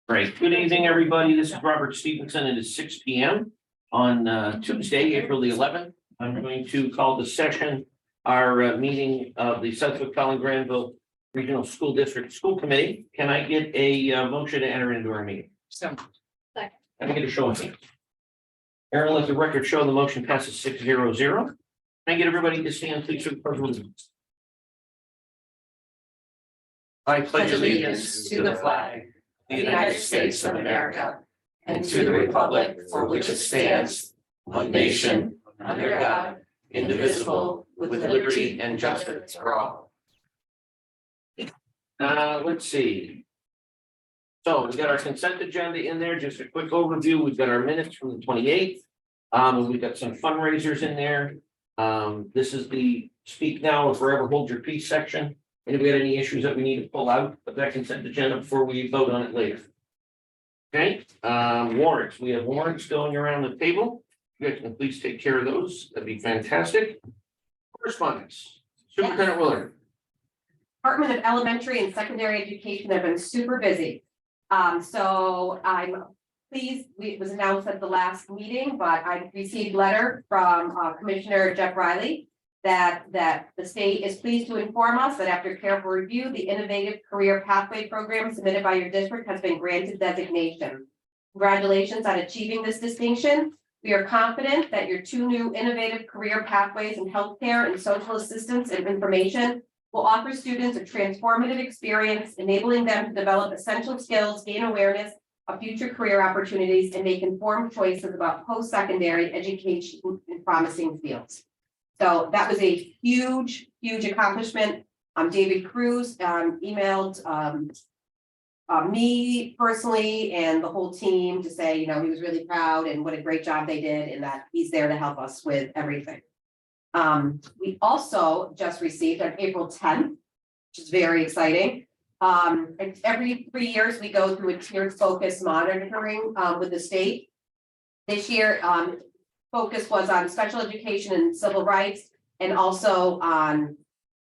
Great. Good evening, everybody. This is Robert Stevenson. It is 6 p.m. on Tuesday, April the 11th. I'm going to call the session our meeting of the Southwick Collin Granville Regional School District School Committee. Can I get a motion to enter into our meeting? So. Can I get a show of hands? Aaron, let the record show the motion passes 6-0-0. Can I get everybody to stand, please, for the pledge of allegiance? I pledge allegiance to the flag of the United States of America and to the republic for which it stands, one nation, under God, indivisible, with liberty and justice for all. Let's see. So we've got our consent agenda in there, just a quick overview. We've got our minutes from the 28th. And we've got some fundraisers in there. This is the speak now or forever hold your peace section. Anybody got any issues that we need to pull out of that consent agenda before we vote on it later? Okay, warrants. We have warrants going around the table. You guys can please take care of those. That'd be fantastic. Correspondence. Superintendent Willard. Department of Elementary and Secondary Education have been super busy. So I'm pleased, it was announced at the last meeting, but I received a letter from Commissioner Jeff Riley that the state is pleased to inform us that after careful review, the Innovative Career Pathway Program submitted by your district has been granted designation. Congratulations on achieving this distinction. We are confident that your two new innovative career pathways in healthcare and social assistance and information will offer students a transformative experience, enabling them to develop essential skills, gain awareness of future career opportunities, and make informed choices about post-secondary education in promising fields. So that was a huge accomplishment. David Cruz emailed me personally and the whole team to say, you know, he was really proud and what a great job they did and that he's there to help us with everything. We also just received on April 10th, which is very exciting. Every 3 years we go through a tiered focus monitoring with the state. This year, focus was on special education and civil rights, and also on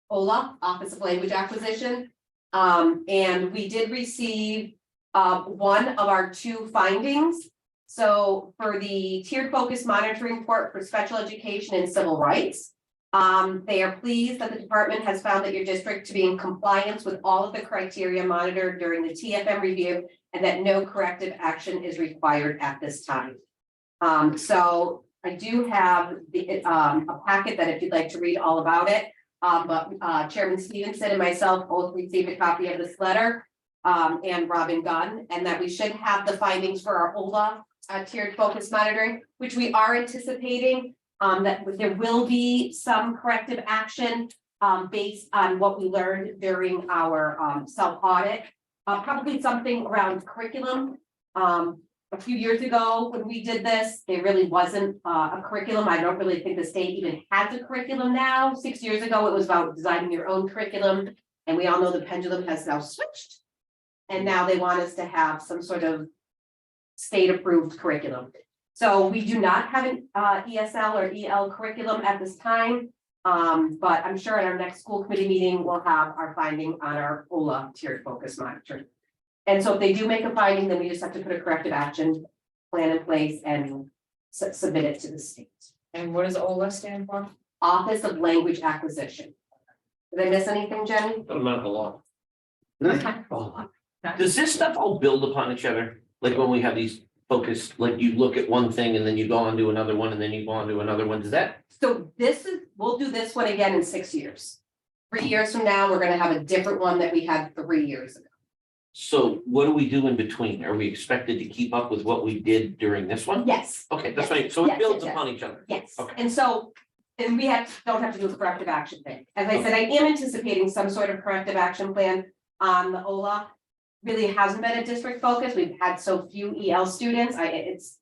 OLA, Office of Language Acquisition. And we did receive one of our two findings. So for the tiered focus monitoring report for special education and civil rights, they are pleased that the department has found that your district to be in compliance with all of the criteria monitored during the TFM review and that no corrective action is required at this time. So I do have a packet that if you'd like to read all about it, but Chairman Stevenson and myself both received a copy of this letter and Robin Gunn, and that we should have the findings for our OLA tiered focus monitoring, which we are anticipating that there will be some corrective action based on what we learned during our self-audit. Probably something around curriculum. A few years ago, when we did this, there really wasn't a curriculum. I don't really think the state even has a curriculum now. 6 years ago, it was about designing your own curriculum. And we all know the pendulum has now switched. And now they want us to have some sort of state-approved curriculum. So we do not have an ESL or EL curriculum at this time. But I'm sure at our next school committee meeting, we'll have our finding on our OLA tiered focus monitoring. And so if they do make a finding, then we just have to put a corrective action plan in place and submit it to the state. And what does OLA stand for? Office of Language Acquisition. Did I miss anything, Jenny? Doesn't matter the law. Does this stuff all build upon each other? Like when we have these focus, like you look at one thing and then you go on to another one and then you go on to another one. Does that? So we'll do this one again in 6 years. 3 years from now, we're gonna have a different one that we had 3 years ago. So what do we do in between? Are we expected to keep up with what we did during this one? Yes. Okay, that's right. So it Yes, builds yes, upon each other. Yes, Okay. and so, and we don't have to do a corrective action thing. As I said, I am anticipating some sort of corrective action plan on the OLA. Really hasn't been a district focus. We've had so few EL students. It's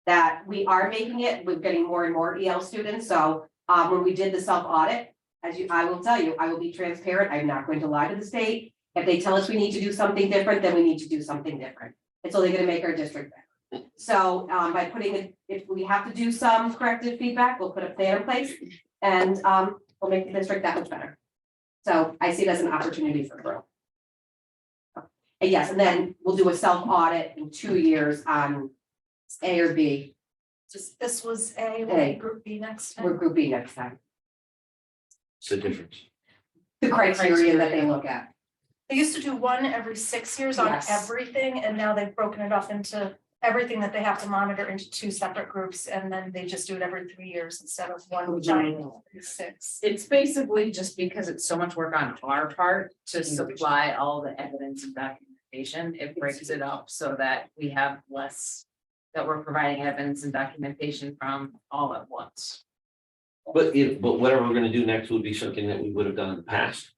that we are making it, we're getting more and more EL students. So when we did the self-audit, I will tell you, I will be transparent. I'm not going to lie to the state. If they tell us we need to do something different, then we need to do something different. It's only going to make our district better. So by putting it, if we have to do some corrective feedback, we'll put a plan in place and we'll make the district that much better. So I see it as an opportunity for growth. Yes, and then we'll do a self-audit in 2 years on A or B. Just, this was A, we'll A. be group B next time. We're group B next time. It's the difference. The criteria that they look at. They used to do one every 6 years on Yes. everything, and now they've broken it off into everything that they have to monitor into 2 separate groups, and then they just do it every 3 years instead of one giant 6. It's basically just because it's so much work on our part to supply all the evidence and documentation, it breaks it up so that we have less. That we're providing evidence and documentation from all at once. But whatever we're gonna do next would be something that we would have done in the past.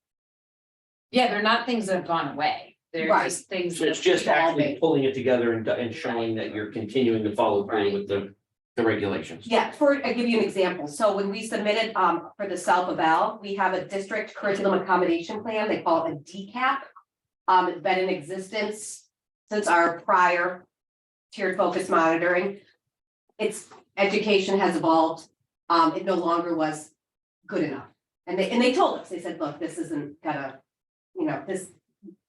Yeah, they're not things that have gone away. They're Right. just things. So it's that- just actually pulling it together and showing that you're continuing to follow through with the regulations. Yeah, I'll give you an example. So when we submitted for the self-eval, we have a district curriculum accommodation plan. They call it a DCAP. It's been in existence since our prior tiered focus monitoring. Its education has evolved. It no longer was good enough. And they told us, they said, look, this isn't gonna, this,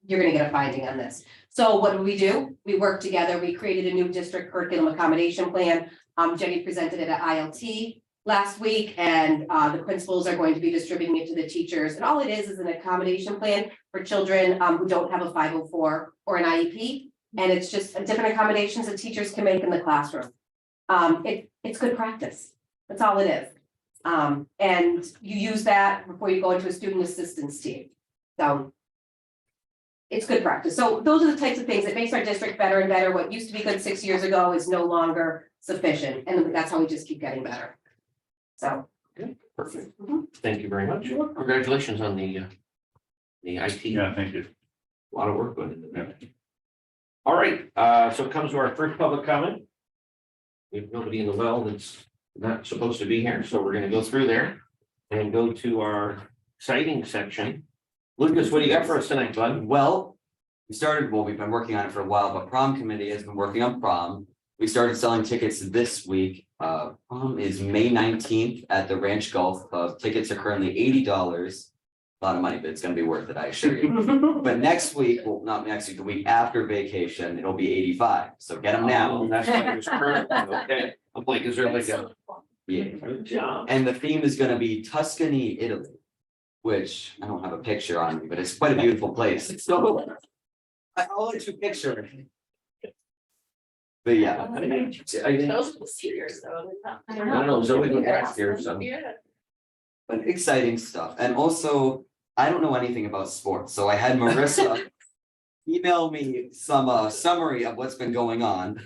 you're gonna get a finding on this. So what do? We worked together. We created a new district curriculum accommodation plan. Jenny presented it at ILT last week, and the principals are going to be distributing it to the teachers. And all it is an accommodation plan for children who don't have a 504 or an IEP. And it's just different accommodations that teachers can make in the classroom. It's good practice. That's all it is. And you use that before you go into a student assistance team. So it's good practice. So those are the types of things that makes our district better and better. What used to be good 6 years ago is no longer sufficient. And that's how we just keep getting better. So. Perfect. Thank you very much. Congratulations on the IT. Yeah, thank you. A lot of work going into that. All right, so it comes to our first public comment. We have nobody in the well that's not supposed to be here, so we're gonna go through there and go to our exciting section. Lucas, what do you got for us tonight, bud? Well, we've been working on it for a while, but prom committee has been working on prom. We started selling tickets this week. Prom is May 19th at the Ranch Golf Club. Tickets are currently $80. A lot of money, but it's gonna be worth it, I assure you. But next week, well, not next week, the week after vacation, it'll be 85. So get them now. Oh, that's why it was current. Okay, I'm like, is there like a? Yeah. Good job. And the theme is gonna be Tuscany, Italy, which I don't have a picture on me, but it's quite a beautiful place. So I'll let you picture it. But yeah. I think- Those are the seniors though. I don't know, Zoe went back here, so. But exciting stuff. And also, I don't know anything about sports, so I had Marissa email me some summary of what's been going on.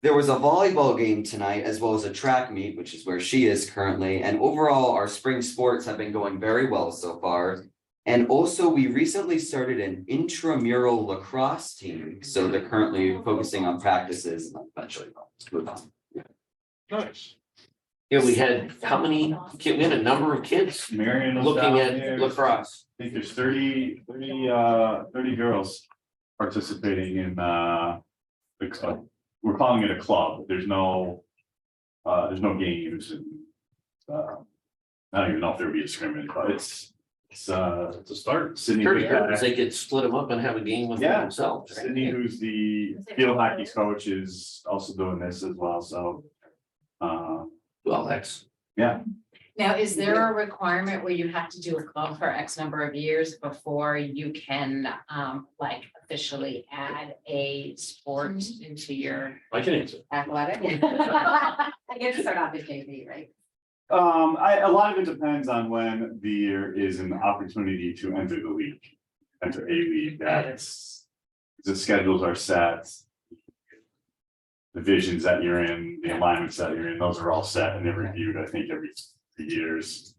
There was a volleyball game tonight, as well as a track meet, which is where she is currently. And overall, our spring sports have been going very well so far. And also, we recently started an intramural lacrosse team. So they're currently focusing on practices. Eventually, they'll move on. Nice. Yeah, we had how many, we had a number of kids Marion was down looking there. at lacrosse. I think there's 30 girls participating in the club. We're calling it a club. There's no games and I don't even know if there'd be a scrimmage, but it's a start. Sydney, 30 girls, they could split them up and have a game with Yeah. themselves. right? Sydney, who's the field hockey coach, is also doing this as well. So Well, that's, yeah, Now, is there a requirement where you have to do a club for X number of years before you can like officially add a sport into your I can answer. Athletic. I get to start off at JV, right? a lot of it depends on when there is an opportunity to enter the league, enter a league. That's the schedules are set. The divisions that you're in, the alignments that you're in, those are all set and they're reviewed, I think, every 3 years.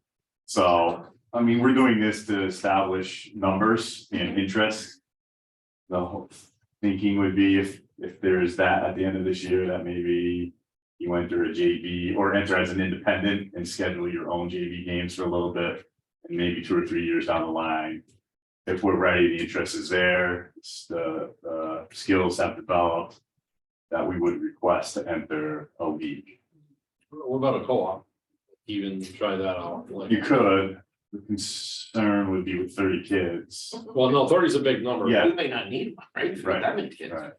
So, I mean, we're doing this to establish numbers and interest. The whole thinking would be if there's that at the end of this year, that maybe you enter a JV or enter as an independent and schedule your own JV games for a little bit. And maybe 2 or 3 years down the line, if we're ready, the interest is there, the skills have developed, that we would request to enter a league. What about a co-op? Even try that out. Like, You could, The concern would be with 30 kids. Well, no, 30 is a big number. Yeah. We may not need one, right? For Right. that many kids. Right,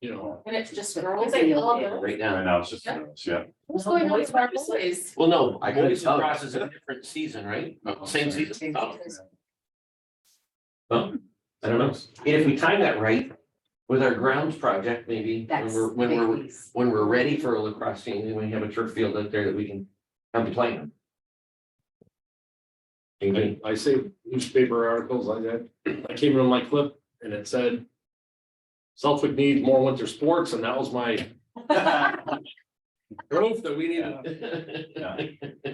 You know, And it's just But girls. they and all boys. do. Right right now. now it's just, girls, yeah. What's going on with our boys? Well, no, I couldn't boys tell. lacrosse is a different season, right? Same season. Oh, well, I don't know. And if we time that right with our grounds project, maybe when That's. we're, the big piece. when we're ready for a lacrosse team, then we have a turf field out there that we can come to play on. I see newspaper articles like that. I came in on my clip and it said Southwick needs more winter sports, and that was my proof that we need. Yeah.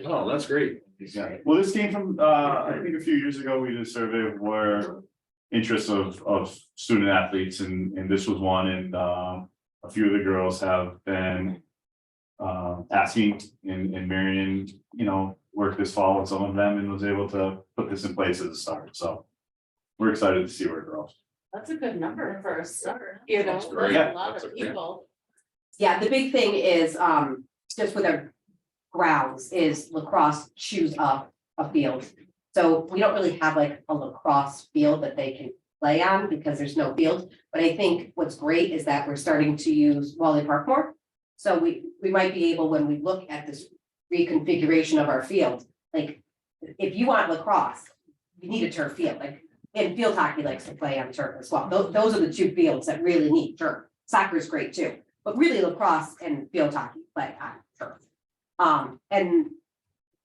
Oh, that's great. Yeah. Well, this came from, I think a few years ago, we did a survey of where interests of student athletes and this was one, and a few of the girls have been asking and Marion, you know, worked this fall with some of them and was able to put this in place as a start, so we're excited to see where it grows. That's a good number for a start, you know, That's great. a lot That's of a great- people. Yeah, the big thing is, just with our grounds is lacrosse chews up a field. So we don't really have like a lacrosse field that they can play on because there's no field. But I think what's great is that we're starting to use Wally Park more. So we might be able, when we look at this reconfiguration of our field, like, if you want lacrosse, you need a turf field, like, and field hockey likes to play on turf as well. Those are the two fields that really need turf. Soccer is great too, but really lacrosse and field hockey play on turf. And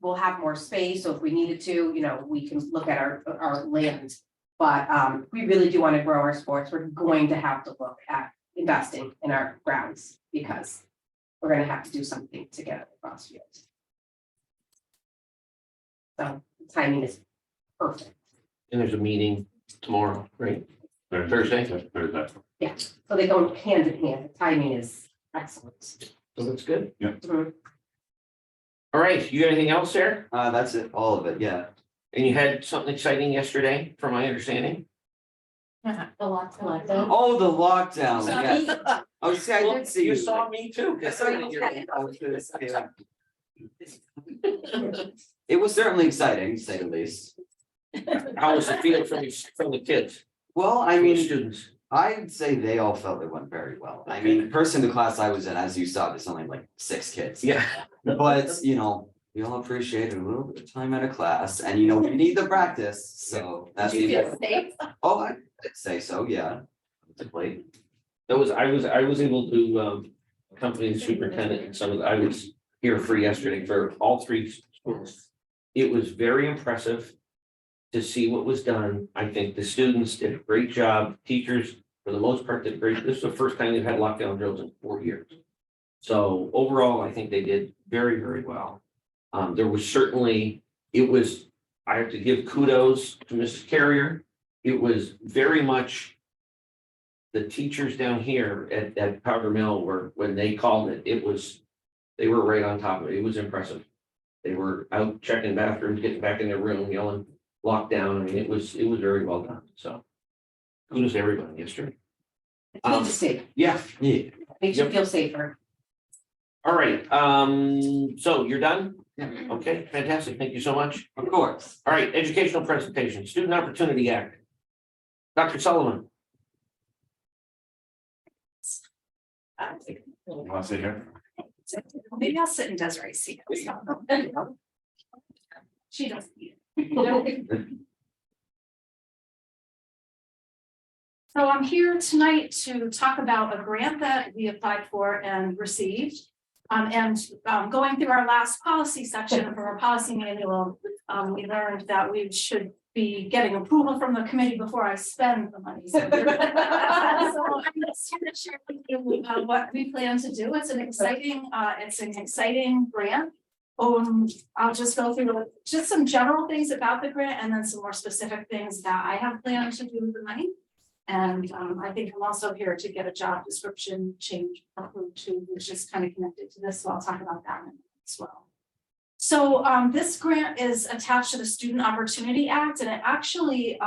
we'll have more space, so if we needed to, you know, we can look at our land. But we really do want to grow our sports. We're going to have to look at investing in our grounds because we're gonna have to do something to get across fields. So the timing is perfect. And there's a meeting tomorrow, right? Thursday? Thursday. So they go hand in hand. The timing is excellent. So that's good. Mhm. All right, you got anything else there? That's it, all of it, yeah. And you had something exciting yesterday, from my understanding? The lots of like Oh, the lockdown, yes. Oh, see, I Well, did see you you. saw me too. 'cause I saw you. I was gonna say, like, it was certainly exciting, to say the least. How was it feel from the kids, Well, I from the mean, students? I'd say they all felt it went very well. I mean, the person in the class I was in, as you saw, there's only like 6 kids. Yeah. But, you know, we all appreciated a little bit of time out of class and, you know, we need the practice, so that's Did you the. feel safe? Oh, I'd say so, yeah. Definitely. I was able to accompany the superintendent and some of I was here for yesterday for all 3 schools. It was very impressive to see what was done. I think the students did a great job. Teachers, for the most part, did great. This is the first time they've had lockdown drills in 4 years. So overall, I think they did very, very well. There was certainly, I have to give kudos to Mrs. Carrier. It was very much the teachers down here at Powder Mill were, when they called it, they were right on top of it. It was impressive. They were out checking bathrooms, getting back in their room, yelling lockdown. I mean, it was very well done. So kudos to everybody yesterday. It's good to see. Yeah. Yeah. Makes you Yep. feel safer. All right. So you're done? Yeah. Okay, fantastic. Thank you so much. Of course. All right, educational presentation, Student Opportunity Act. Dr. Sullivan. You wanna sit here? Maybe I'll sit in Desiree's seat. She doesn't need it. So I'm here tonight to talk about a grant that we applied for and received. Going through our last policy section for our policy manual, we learned that we should be getting approval from the committee before I spend the money. So I'm just here to share with you what we plan to do. It's an exciting grant. I'll just go through just some general things about the grant and then some more specific things that I have planned to do with the money. And I think I'm also here to get a job description change approved too, which is kind of connected to this, so I'll talk about that in a minute as well. So this grant is attached to the Student Opportunity Act, and it actually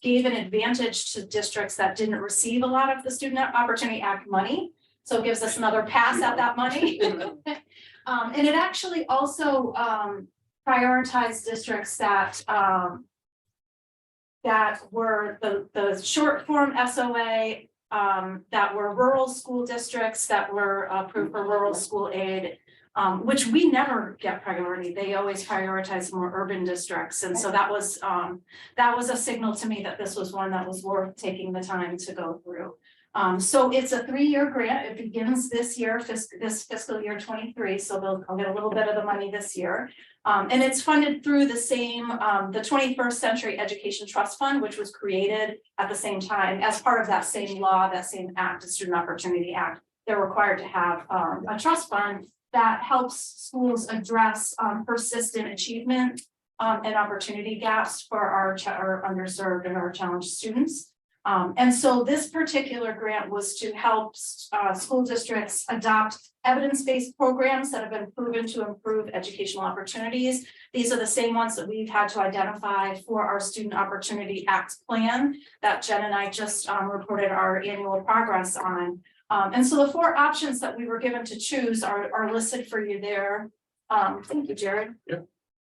gave an advantage to districts that didn't receive a lot of the Student Opportunity Act money. So it gives us another pass at that money. And it actually also prioritize districts that that were the short form SOA, that were rural school districts that were approved for rural school aid, which we never get priority. They always prioritize more urban districts. And so that was a signal to me that this was one that was worth taking the time to go through. So it's a 3-year grant. It begins this year, this fiscal year 23. So I'll get a little bit of the money this year. And it's funded through the same, the 21st Century Education Trust Fund, which was created at the same time as part of that same law, that same act, the Student Opportunity Act. They're required to have a trust fund that helps schools address persistent achievement and opportunity gaps for our underserved and our challenged students. And so this particular grant was to help school districts adopt evidence-based programs that have been proven to improve educational opportunities. These are the same ones that we've had to identify for our Student Opportunity Act plan that Jen and I just reported our annual progress on. And so the 4 options that we were given to choose are listed for you there. Thank you, Jared. Yeah.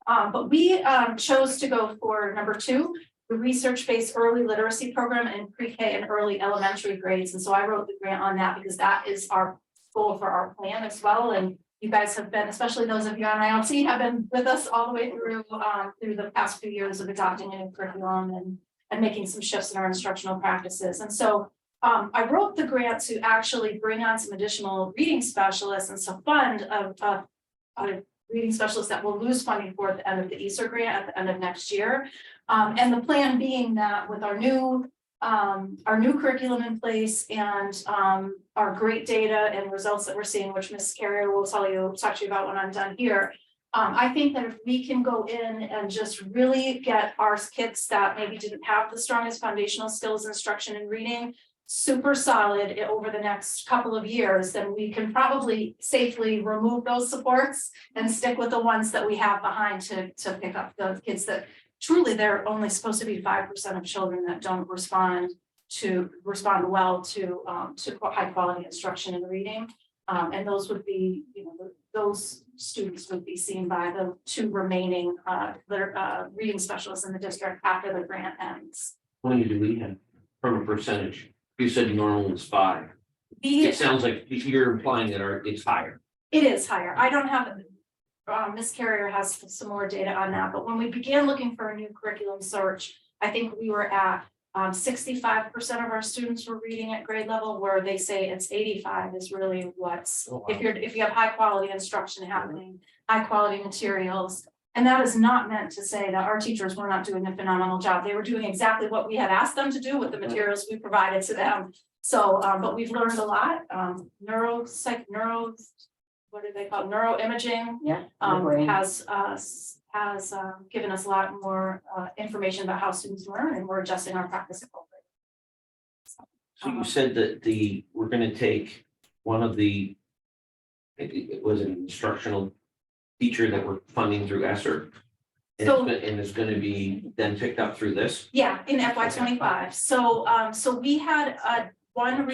But we chose to go for number 2. The research-based early literacy program in pre-K and early elementary grades. And so I wrote the grant on that because that is our goal for our plan as well. And you guys have been, especially those of you on ILT, have been with us all the way through the past few years of adopting a new curriculum and making some shifts in our instructional practices. And so I wrote the grant to actually bring on some additional reading specialists and some fund of reading specialists that will lose funding for at the end of the ESER grant at the end of next year. And the plan being that with our new curriculum in place and our great data and results that we're seeing, which Ms. Carrier will talk to you about when I'm done here. I think that if we can go in and just really get our kids that maybe didn't have the strongest foundational skills, instruction and reading super solid over the next couple of years, then we can probably safely remove those supports and stick with the ones that we have behind to pick up the kids that truly they're only supposed to be 5% of children that don't respond well to high quality instruction and reading. And those would be, those students would be seen by the 2 remaining reading specialists in the district after the grant ends. What do we have from a percentage? You said normal is 5. It sounds like you're implying that it's higher. It is higher. I don't have, Ms. Carrier has some more data on that, but when we began looking for a new curriculum search, I think we were at 65% of our students were reading at grade level, where they say it's 85 is really what's, if you have high quality instruction happening, high quality materials. And that is not meant to say that our teachers were not doing a phenomenal job. They were doing exactly what we had asked them to do with the materials we provided to them. So, but we've learned a lot. What do they call it? Neuroimaging? Yeah. Has given us a lot more information about how students learn, and we're adjusting our practice appropriately. So you said that we're going to take one of the, it was an instructional teacher that we're funding through ESSER. And it's going to be then picked up through this? Yeah, in FY25. So we had one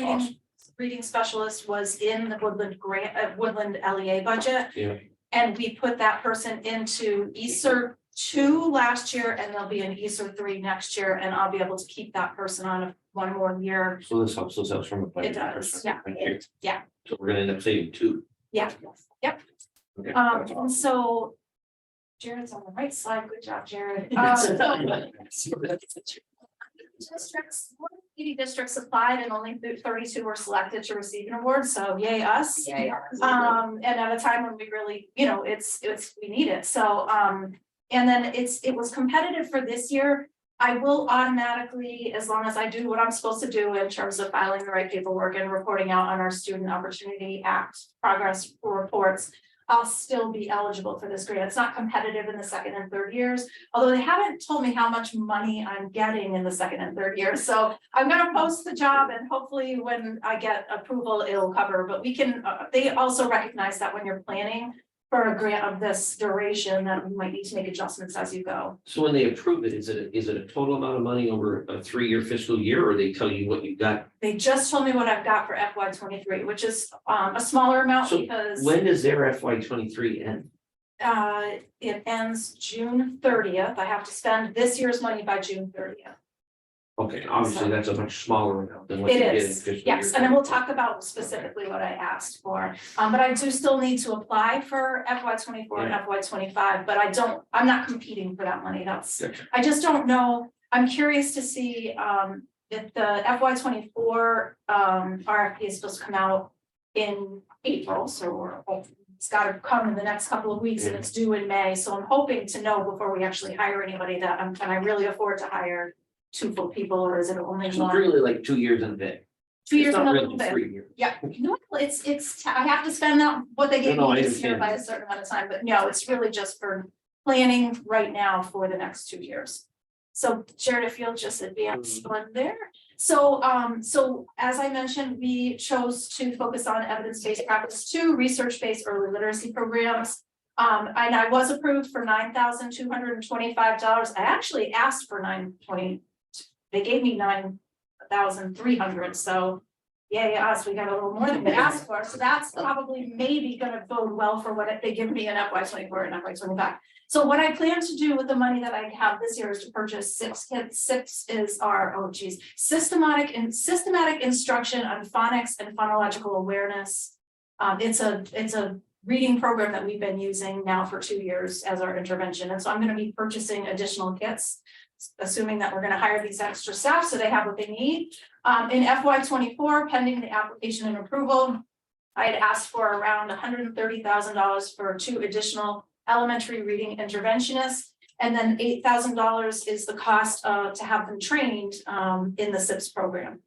reading specialist was in the Woodland LEA budget. Yeah. And we put that person into ESER 2 last year, and there'll be an ESER 3 next year, and I'll be able to keep that person on one more year. So this helps us out from a budget. It does, perspective. yeah. Thank you. Yeah. So we're going to end up saving 2. Yeah, yep. Okay. And so Jared's on the right slide. Good job, Jared. Districts, 80 districts applied and only 32 were selected to receive an award. So yay us. Yeah. And at a time when we really, we need it. So, and then it was competitive for this year. I will automatically, as long as I do what I'm supposed to do in terms of filing the right paperwork and reporting out on our Student Opportunity Act progress reports, I'll still be eligible for this grant. It's not competitive in the 2nd and 3rd years, although they haven't told me how much money I'm getting in the 2nd and 3rd years. So I'm going to post the job, and hopefully when I get approval, it'll cover. But we can, they also recognize that when you're planning for a grant of this duration, that we might need to make adjustments as you go. So when they approve it, is it a total amount of money over a 3-year fiscal year, or they tell you what you've got? They just told me what I've got for FY23, which is a smaller amount So because when does their FY23 end? It ends June 30th. I have to spend this year's money by June 30th. Okay, obviously, that's a much smaller amount than what you It did in is, fiscal yes, year and then we'll 24. talk about specifically what I asked for. But I do still need to apply for FY 24 and FY 25, but I'm not competing for that money. Gotcha. I just don't know. I'm curious to see, if the FY 24, RFP is supposed to come out in April, so it's gotta come in the next couple of weeks and it's due in May. So I'm hoping to know before we actually hire anybody that can I really afford to hire 2 full people, or is it only So it's one? really like 2 years and a bit. 2 years It's and not a really little bit. 3 years. Yeah, no, I have to spend out what they gave No, I me this year understand. by a certain amount of time, but no, it's really just for planning right now for the next 2 years. So Jared, if you'll just advance one there. So, so as I mentioned, we chose to focus on evidence-based practice 2, research-based early literacy programs. And I was approved for $9,225. I actually asked for $920. They gave me 9,300, so yay us, we got a little more than we asked for, so that's probably maybe gonna bode well for what they give me in FY 24 and FY 25. So what I plan to do with the money that I have this year is to purchase 6 kits. 6 is our, systematic instruction on phonics and phonological awareness. It's a reading program that we've been using now for 2 years as our intervention, and so I'm gonna be purchasing additional kits, assuming that we're gonna hire these extra staff so they have what they need. In FY 24, pending the application and approval, I had asked for around $130,000 for 2 additional elementary reading interventionists. And then $8,000 is the cost to have them trained in the SIPS program.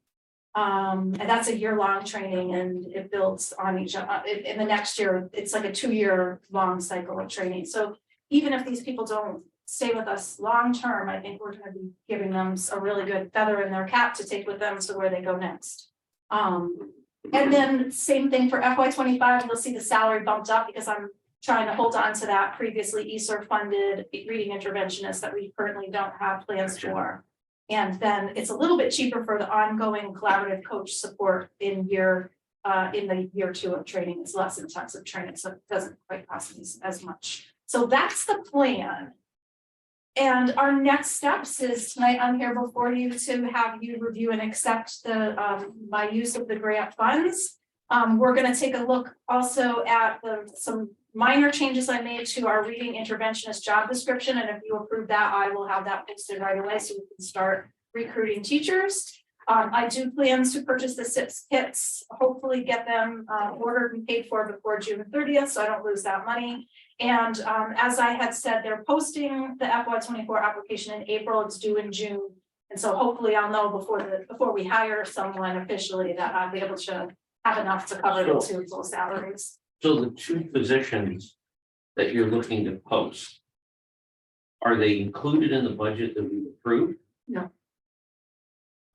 And that's a year-long training, and it builds on each other. In the next year, it's like a 2-year long cycle of training. So even if these people don't stay with us long-term, I think we're gonna be giving them a really good feather in their cap to take with them to where they go next. And then same thing for FY 25, you'll see the salary bumped up because I'm trying to hold on to that previously ESER funded reading interventionist that we currently don't have plans for. And then it's a little bit cheaper for the ongoing collaborative coach support in the year 2 of training. It's less intensive training, so it doesn't quite cost me as much. So that's the plan. And our next steps is tonight I'm here before you to have you review and accept the my use of the grant funds. We're going to take a look also at some minor changes I made to our reading interventionist job description, and if you approve that, I will have that posted right away so we can start recruiting teachers. I do plan to purchase the SIPS kits, hopefully get them ordered and paid for before June 30th, so I don't lose that money. And as I had said, they're posting the FY 24 application in April, it's due in June. And so hopefully I'll know before we hire someone officially that I'll be able to have enough to cover the 2 full salaries. So the 2 positions that you're looking to post, are they included in the budget that we approved? No.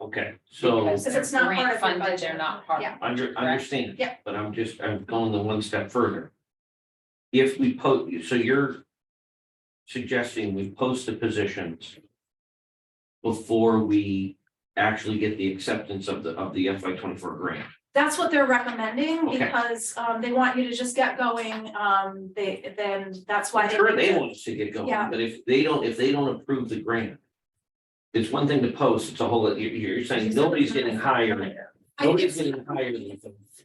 Okay, so Because it's not grant part of your funded, budget. they're not part. Yeah. understand. Yeah. But I'm going the one step further. If we so you're suggesting we post the positions before we actually get the acceptance of the FY 24 grant. That's what they're recommending Okay. because they want you to just get going. That's why. I'm sure they want us to get going, Yeah. but if they don't approve the grant. It's one thing to post, it's a whole, you're saying nobody's getting hired. Nobody's getting hired.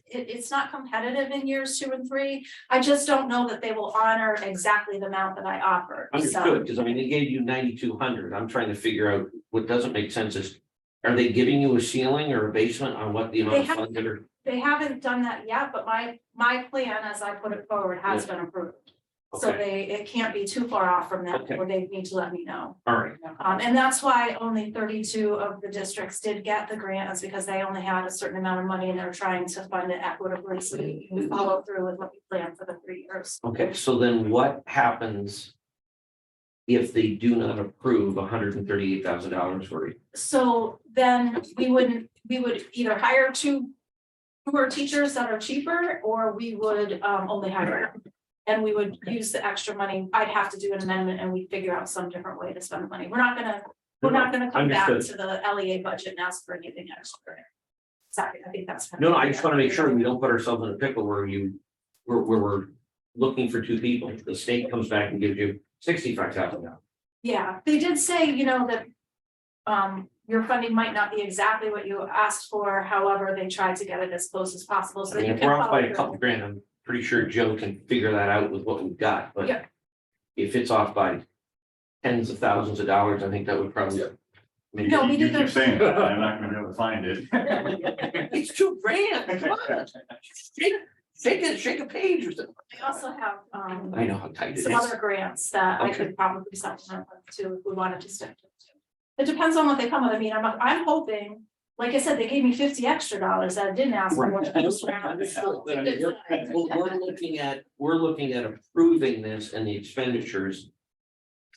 It's not competitive in years 2 and 3. I just don't know that they will honor exactly the amount that I offered. Understood, because I mean, they gave you 9,200. I'm trying to figure out what doesn't make sense is, are they giving you a ceiling or a basement on what the amount of funds that are? They haven't done that yet, but my plan, as I put it forward, has been approved. So Okay, it can't be too far off from that, Okay. or they need to let me know. all right, And that's why only 32 of the districts did get the grant, is because they only had a certain amount of money and they're trying to fund it equitably, so we can follow through with what we planned for the 3 years. okay, so then what happens? If they do not approve $138,000 for it? So then we would either hire 2 newer teachers that are cheaper, or we would only hire. And we would use the extra money. I'd have to do an amendment and we'd figure out some different way to spend the money. We're not gonna come back to the LEA budget and ask for anything extra. Sorry, I think that's. No, I just want to make sure we don't put ourselves in a pickle where we're looking for two people. The state comes back and gives you $65,000. Yeah, they did say, that your funding might not be exactly what you asked for, however, they tried to get it as close as possible, so I that mean, you if can we're off follow by a through. couple grand, I'm pretty sure Joe can figure that out with what we've got, but. Yeah. If it's off by tens of thousands of dollars, I think that would probably. make No, it- we You did keep saying that, I'm not gonna be able to find it. It's $2,000, come on. Shake a page or something. I also have, I know how tight it some is. other grants that I Okay. could probably supplement with too, if we wanted to stick to. It depends on what they come with. I mean, I'm hoping, like I said, they gave me $50 extra that I didn't ask for. Right. We're looking at approving this and the expenditures.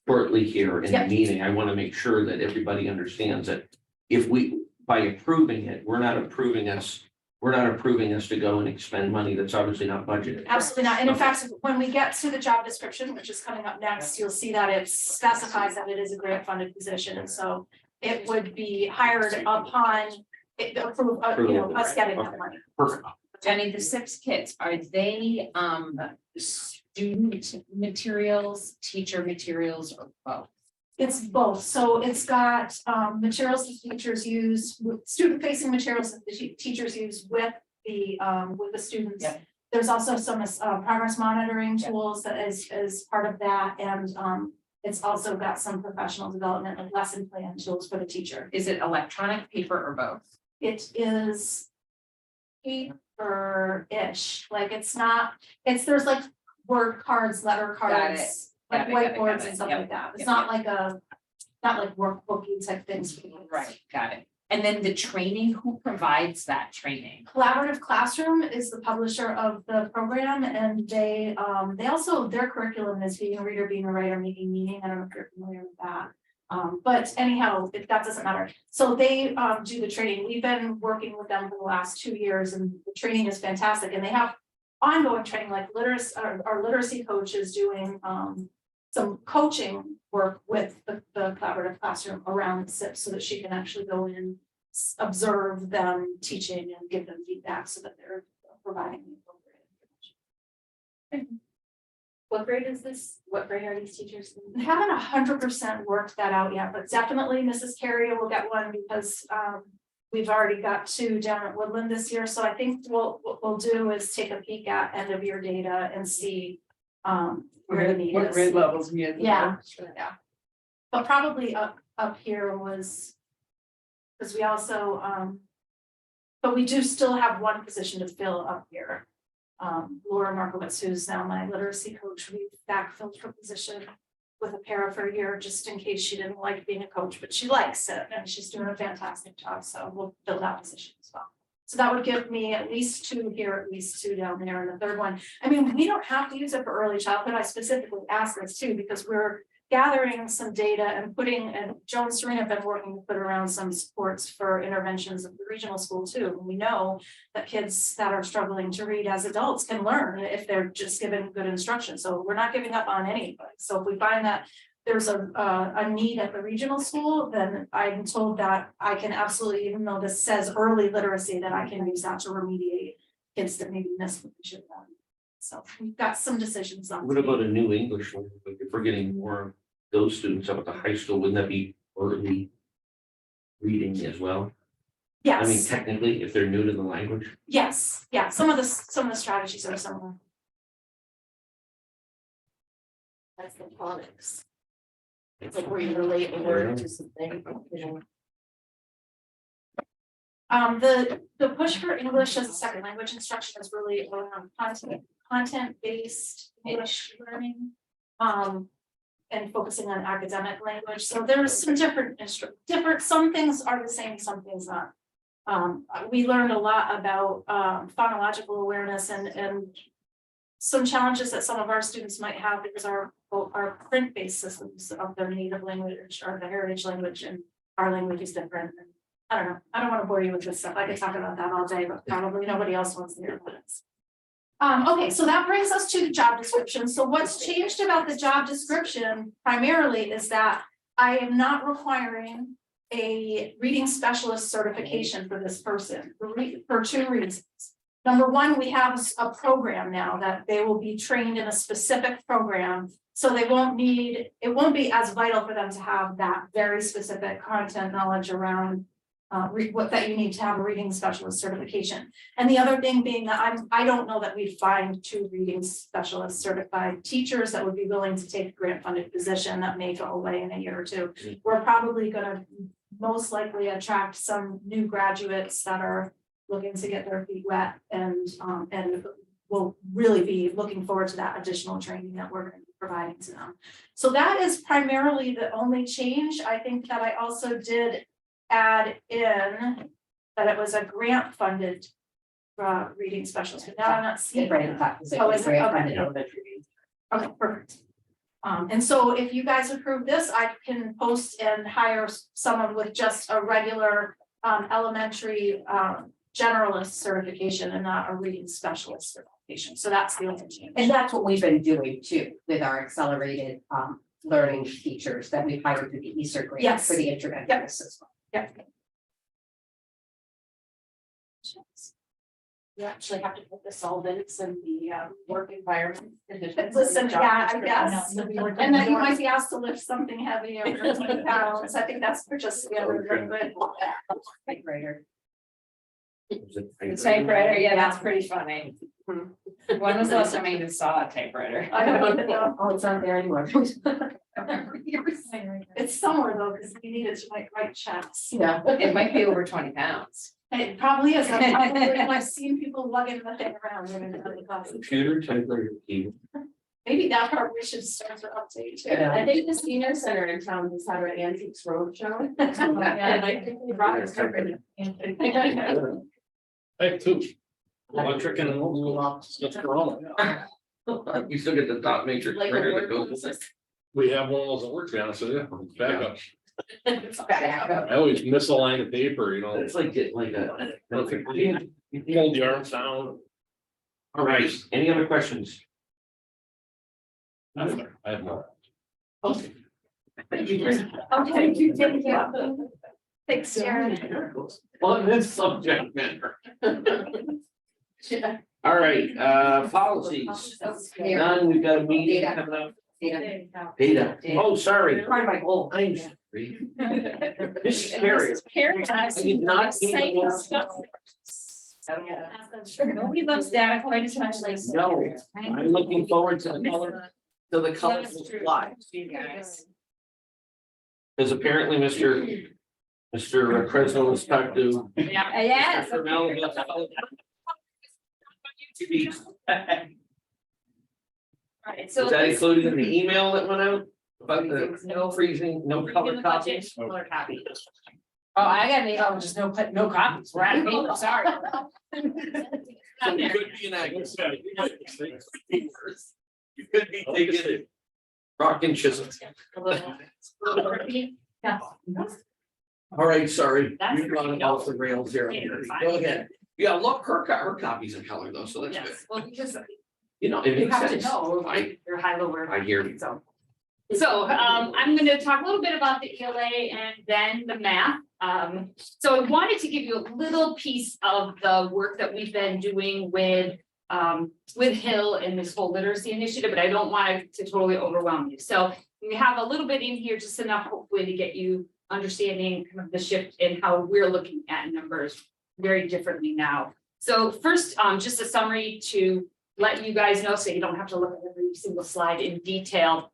Shortly here in the Yep. meeting, I want to make sure that everybody understands that if we, by approving it, we're not approving us to go and expend money that's obviously not budgeted. Absolutely not. And in fact, when we get to the job description, which is coming up next, you'll see that it specifies that it is a grant funded position. And so it would be hired upon us getting that money. Perfect. Jenny, the 6 kits, are they student materials, teacher materials, or both? It's both. So it's got materials that teachers use, student facing materials that the teachers use with the students. Yep. There's also some progress monitoring tools that is part of that, and it's also got some professional development and lesson plan tools for the teacher. Is it electronic, paper, or both? It is paper-ish, like there's like word cards, letter cards, like Got it, whiteboards and stuff Yep. like that. It's Yep. not like workbooky type things. Right, got it. And then the training, who provides that training? Collaborative Classroom is the publisher of the program, and they also, their curriculum is being a reader, being a writer, making meaning. I don't know if you're familiar with that. But anyhow, that doesn't matter. So they do the training. We've been working with them for the last 2 years, and the training is fantastic. And they have ongoing training, like our literacy coach is doing some coaching work with the Collaborative Classroom around SIP, so that she can actually go in, observe them teaching and give them feedback so that they're providing the appropriate information. What grade is this? What grade are these teachers? We haven't 100% worked that out yet, but definitely Mrs. Carrier will get one because we've already got 2 down at Woodland this year. So I think what we'll do is take a peek at end of year data and see where the need is. grade levels? Yeah. But probably up here was, because we also, but we do still have one position to fill up here. Laura Markowitz, who's now my literacy coach, we backfilled her position with a para for a year, just in case she didn't like being a coach, but she likes it and she's doing a fantastic job. So we'll fill that position as well. So that would give me at least 2 here, at least 2 down there, and the third one. I mean, we don't have to use it for early childhood. I specifically asked this too, because we're gathering some data and Joan and Serena have been working to put around some supports for interventions at the regional school too. And we know that kids that are struggling to read as adults can learn if they're just given good instruction. So we're not giving up on anybody. So if we find that there's a need at the regional school, then I'm told that I can absolutely, even though this says early literacy, that I can use that to remediate kids that maybe missed what they should have done. So we've got some decisions on. What about a new English language? If we're getting more of those students up at the high school, wouldn't that be early reading as well? I mean, Yes, technically, if they're new to the language. yes, yeah, some of the strategies are similar. That's the phonics. It's like where you relate a word to something. The push for English as a second language instruction is really around content-based English learning. And focusing on academic language. So there's some different, some things are the same, some things not. We learned a lot about phonological awareness and some challenges that some of our students might have because our print-based systems of their native language or the heritage language, and our language is different. And I don't know. I don't want to bore you with this stuff. I could talk about that all day, but probably nobody else wants to hear about it. Okay, so that brings us to the job description. So what's changed about the job description primarily is that I am not requiring a reading specialist certification for this person for 2 reasons. number one, we have a program now that they will be trained in a specific program. So they won't need, it won't be as vital for them to have that very specific content knowledge around what that you need to have a reading specialist certification. And the other thing being that I don't know that we'd find 2 reading specialist certified teachers that would be willing to take a grant funded position that may go away in a year or 2. We're probably gonna most likely attract some new graduates that are looking to get their feet wet and will really be looking forward to that additional training that we're going to be providing to them. So that is primarily the only change. I think that I also did add in that it was a grant funded reading specialist, but now I'm not seeing. Right at that position, Oh, is it? grant Okay. funded. Okay, perfect. And so if you guys approve this, I can post and hire someone with just a regular elementary generalist certification and not a reading specialist certification. So that's the only change. And that's what we've been doing too, with our accelerated learning teachers that we've hired through the Easter grant Yes. for the interventionists as well. Yep. You actually have to put the solvents and the work environment. Listen, yeah, I guess. And then you might be asked to lift something heavy over 20 pounds. I think that's for just the other good. Typewriter. The typewriter, yeah, that's pretty funny. When was the last time you saw a typewriter? I don't even know. Oh, it's not there anymore. It's somewhere though, because we need it to write checks. Yeah. It might be over 20 pounds. It probably is. I've seen people lugging the thing around. When they're in the classes. Computer, typewriter, keyboard. Maybe that part we should start to update too. Yeah. I think the senior center in town just had an antiques roadshow. And I think we brought it. I have 2. Electric and stuff going on. You still get the dot matrix Like a printer that word goes with it. We have one of those at work, to be honest with you, backup. Backup. I always miss a line of paper, you know. It's like getting like a. You hold the arms down. All right, any other questions? I have more. Okay. Thank you. Thanks, Sharon. On this subject matter. All right, policies. None, we've got a meeting Data. coming up. Data. Data. Oh, sorry. Part of my goal. I'm sorry. This is Carrie. I did not. Nobody loves data quite as much like. No, I'm looking forward to the color, to the colorful slides. Because apparently Mr. Creswell was talked to. Yes. Mr. Melville. Right, so. Was that included in the email that went out about the No freezing, no color copies? Color copy. Oh, I got me, oh, just no copies, we're out of paper, sorry. So you could be an actor. You could be taking it. Rock and chisel. Yeah. All right, sorry, That's you've gone off the rails here. Go ahead. Yeah, look, her copy's in color though, so that's good. Yes, well, because You know, it you makes have to sense. know, I your high lower. hear you. So I'm gonna talk a little bit about the ELA and then the math. So I wanted to give you a little piece of the work that we've been doing with Hill and this whole literacy initiative, but I don't want it to totally overwhelm you. So we have a little bit in here, just enough hopefully to get you understanding kind of the shift in how we're looking at numbers very differently now. So first, just a summary to let you guys know, so you don't have to look at every single slide in detail.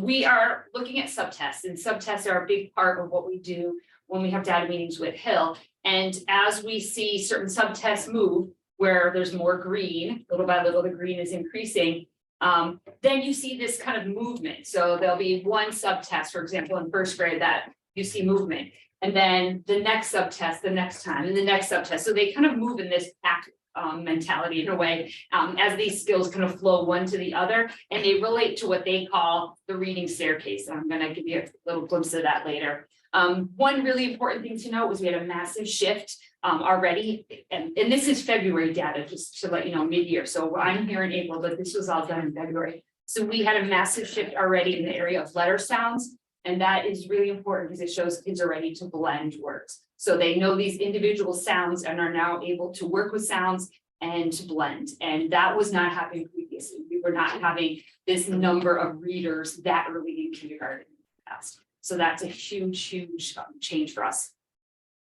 We are looking at subtests, and subtests are a big part of what we do when we have data meetings with Hill. And as we see certain subtests move, where there's more green, little by little, the green is increasing. Then you see this kind of movement. So there'll be one subtest, for example, in first grade that you see movement. And then the next subtest, the next time, and the next subtest. So they kind of move in this act mentality in a way, as these skills kind of flow one to the other, and they relate to what they call the reading staircase. And I'm going to give you a little glimpse of that later. One really important thing to note was we had a massive shift already, and this is February data, just to let you know, mid-year. So I'm here in April, but this was all done in February. So we had a massive shift already in the area of letter sounds, and that is really important because it shows kids are ready to blend words. So they know these individual sounds and are now able to work with sounds and blend. And that was not happening previously. We were not having this number of readers that early in kindergarten in the past. So that's a huge change for us.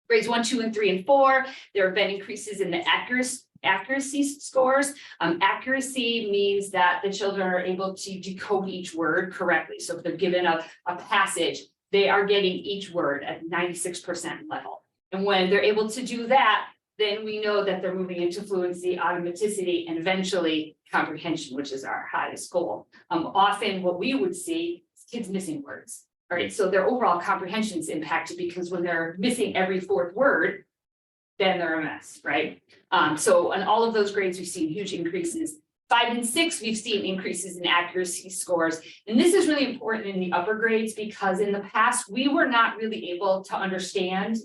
Grades 1, 2, and 3, and 4, there have been increases in the accuracy scores. Accuracy means that the children are able to decode each word correctly. So if they're given a passage, they are getting each word at 96% level. And when they're able to do that, then we know that they're moving into fluency, automaticity, and eventually comprehension, which is our highest goal. Often what we would see is kids missing words. All right, so their overall comprehension is impacted because when they're missing every fourth word, then they're a mess, right? So on all of those grades, we've seen huge increases. 5 and 6, we've seen increases in accuracy scores. And this is really important in the upper grades because in the past, we were not really able to understand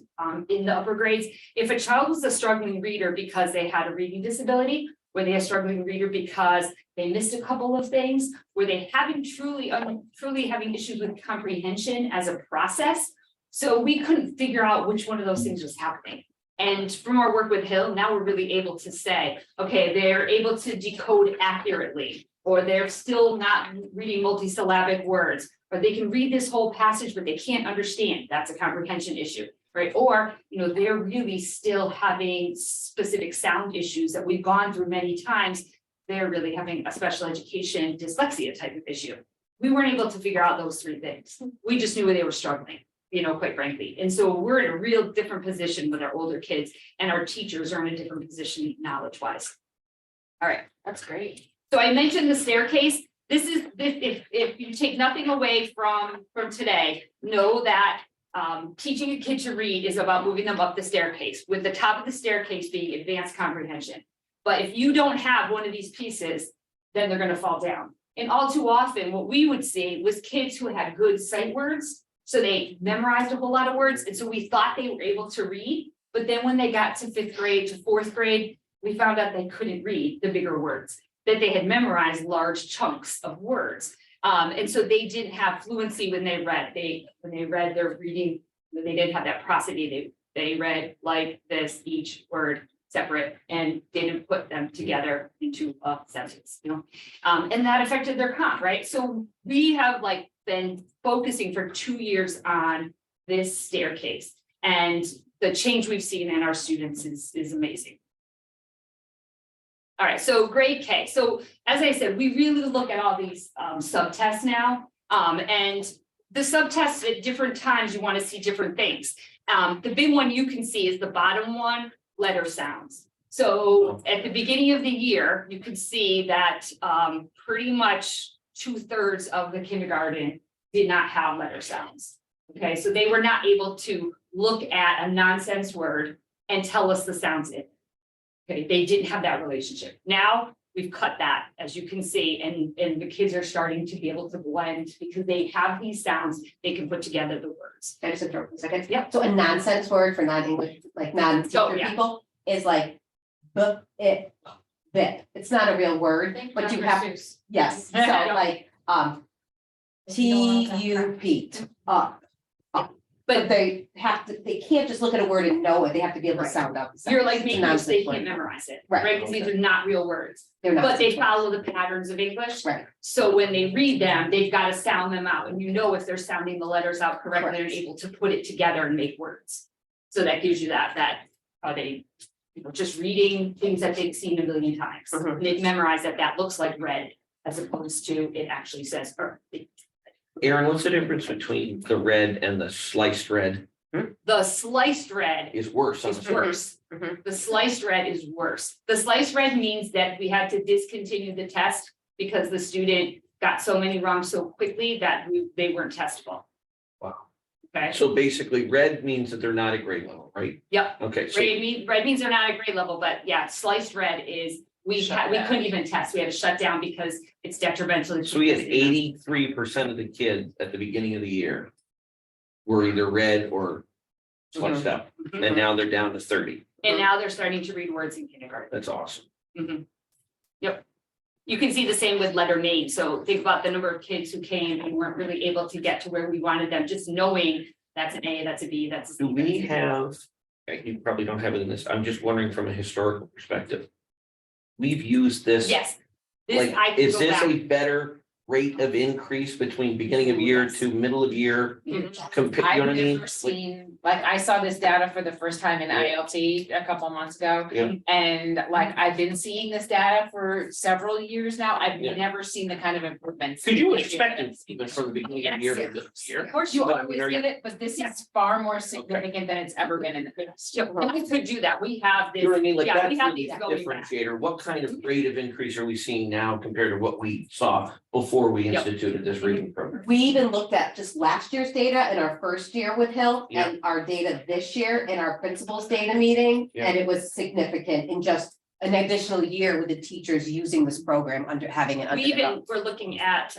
in the upper grades if a child was a struggling reader because they had a reading disability, were they a struggling reader because they missed a couple of things, were they having truly having issues with comprehension as a process. So we couldn't figure out which one of those things was happening. And from our work with Hill, now we're really able to say, okay, they're able to decode accurately, or they're still not reading multisyllabic words, or they can read this whole passage, but they can't understand. That's a comprehension issue, right? Or, they're really still having specific sound issues that we've gone through many times. They're really having a special education dyslexia type of issue. We weren't able to figure out those 3 things. We just knew they were struggling, quite frankly. And so we're in a real different position with our older kids, and our teachers are in a different position knowledge-wise. All right, that's great. So I mentioned the staircase. This is, if you take nothing away from today, know that teaching a kid to read is about moving them up the staircase, with the top of the staircase being advanced comprehension. But if you don't have one of these pieces, then they're going to fall down. And all too often, what we would see was kids who had good sight words. So they memorized a whole lot of words. And so we thought they were able to read. But then when they got to 5th grade to 4th grade, we found out they couldn't read the bigger words, that they had memorized large chunks of words. And so they didn't have fluency when they read. When they read their reading, they didn't have that prosody. They read like this, each word separate, and didn't put them together into a sentence, and that affected their comp, right? So we have been focusing for 2 years on this staircase, and the change we've seen in our students is amazing. All right, so grade K. So as I said, we really look at all these subtests now, and the subtests at different times, you want to see different things. The big one you can see is the bottom one, letter sounds. So at the beginning of the year, you could see that pretty much 2/3 of the kindergarten did not have letter sounds. Okay, so they were not able to look at a nonsense word and tell us the sounds in it. Okay, they didn't have that relationship. Now we've cut that, as you can see, and the kids are starting to be able to blend because they have these sounds, they can put together the words. Can I just interrupt for a second? Yep. So a nonsense word for non-English, non-teacher yeah. people is like bit. It's not a real word, but you have, yes, so like, T-U-P, up. But they can't just look at a word and know it, they have to be able to Right. sound out. You're like It's a making nonsense they word. can't memorize it, Right. right? Because these are not real words, They're not. but they follow the patterns of English. Right. So when they read them, they've got to sound them out, and if they're sounding the letters out correctly, they're able to put it together and make words. So that gives you that are they, just reading things that they've seen a million times. Mhm. They've memorized that looks like red, as opposed to it actually says earth. Aaron, what's the difference between the red and the sliced red? The sliced red Is worse on the is slice. worse. The sliced red is worse. The sliced red means that we had to discontinue the test because the student got so many wrong so quickly that they weren't testable. Wow. Okay, So basically, red means that they're not at grade level, right? Yep. Okay, so red means they're not at grade level, but yeah, sliced red is, we couldn't even test. We had to shut down because it's detrimental. so we had 83% of the kids at the beginning of the year were either red or sliced out, Mhm. and now they're down to 30. And now they're starting to read words in kindergarten. That's awesome. Yep. You can see the same with letter names. So think about the number of kids who came and weren't really able to get to where we wanted them, just knowing that's an A, that's a B, that's a C. Do we have, you probably don't have it in this, I'm just wondering from a historical perspective. we've used this. Yes. This, Like, I can is go this back. a better rate of increase between beginning of year to middle of year? Compare, you know what I I've mean? never seen, like, I saw this data for the first time in ILT a couple months ago. Yeah. And like, I've been seeing this data for several years now. I've Yeah. never seen the kind of improvements. Cause you expect it even from the beginning of the year to this year. Of course, you But I mean, always are you- get it, but this is far more significant than it's ever been in the past. Yeah, and we could do that. We have this. You know what I mean? Like, Yeah, that's we have really these the going back. differentiator. What kind of rate of increase are we seeing now compared to what we saw before we Yep. instituted this reading program? We even looked at just last year's data in our first year with Hill Yeah. and our data this year in our principals data meeting. Yeah. And it was significant in just an additional year with the teachers using this program under having it. We even, we're looking at,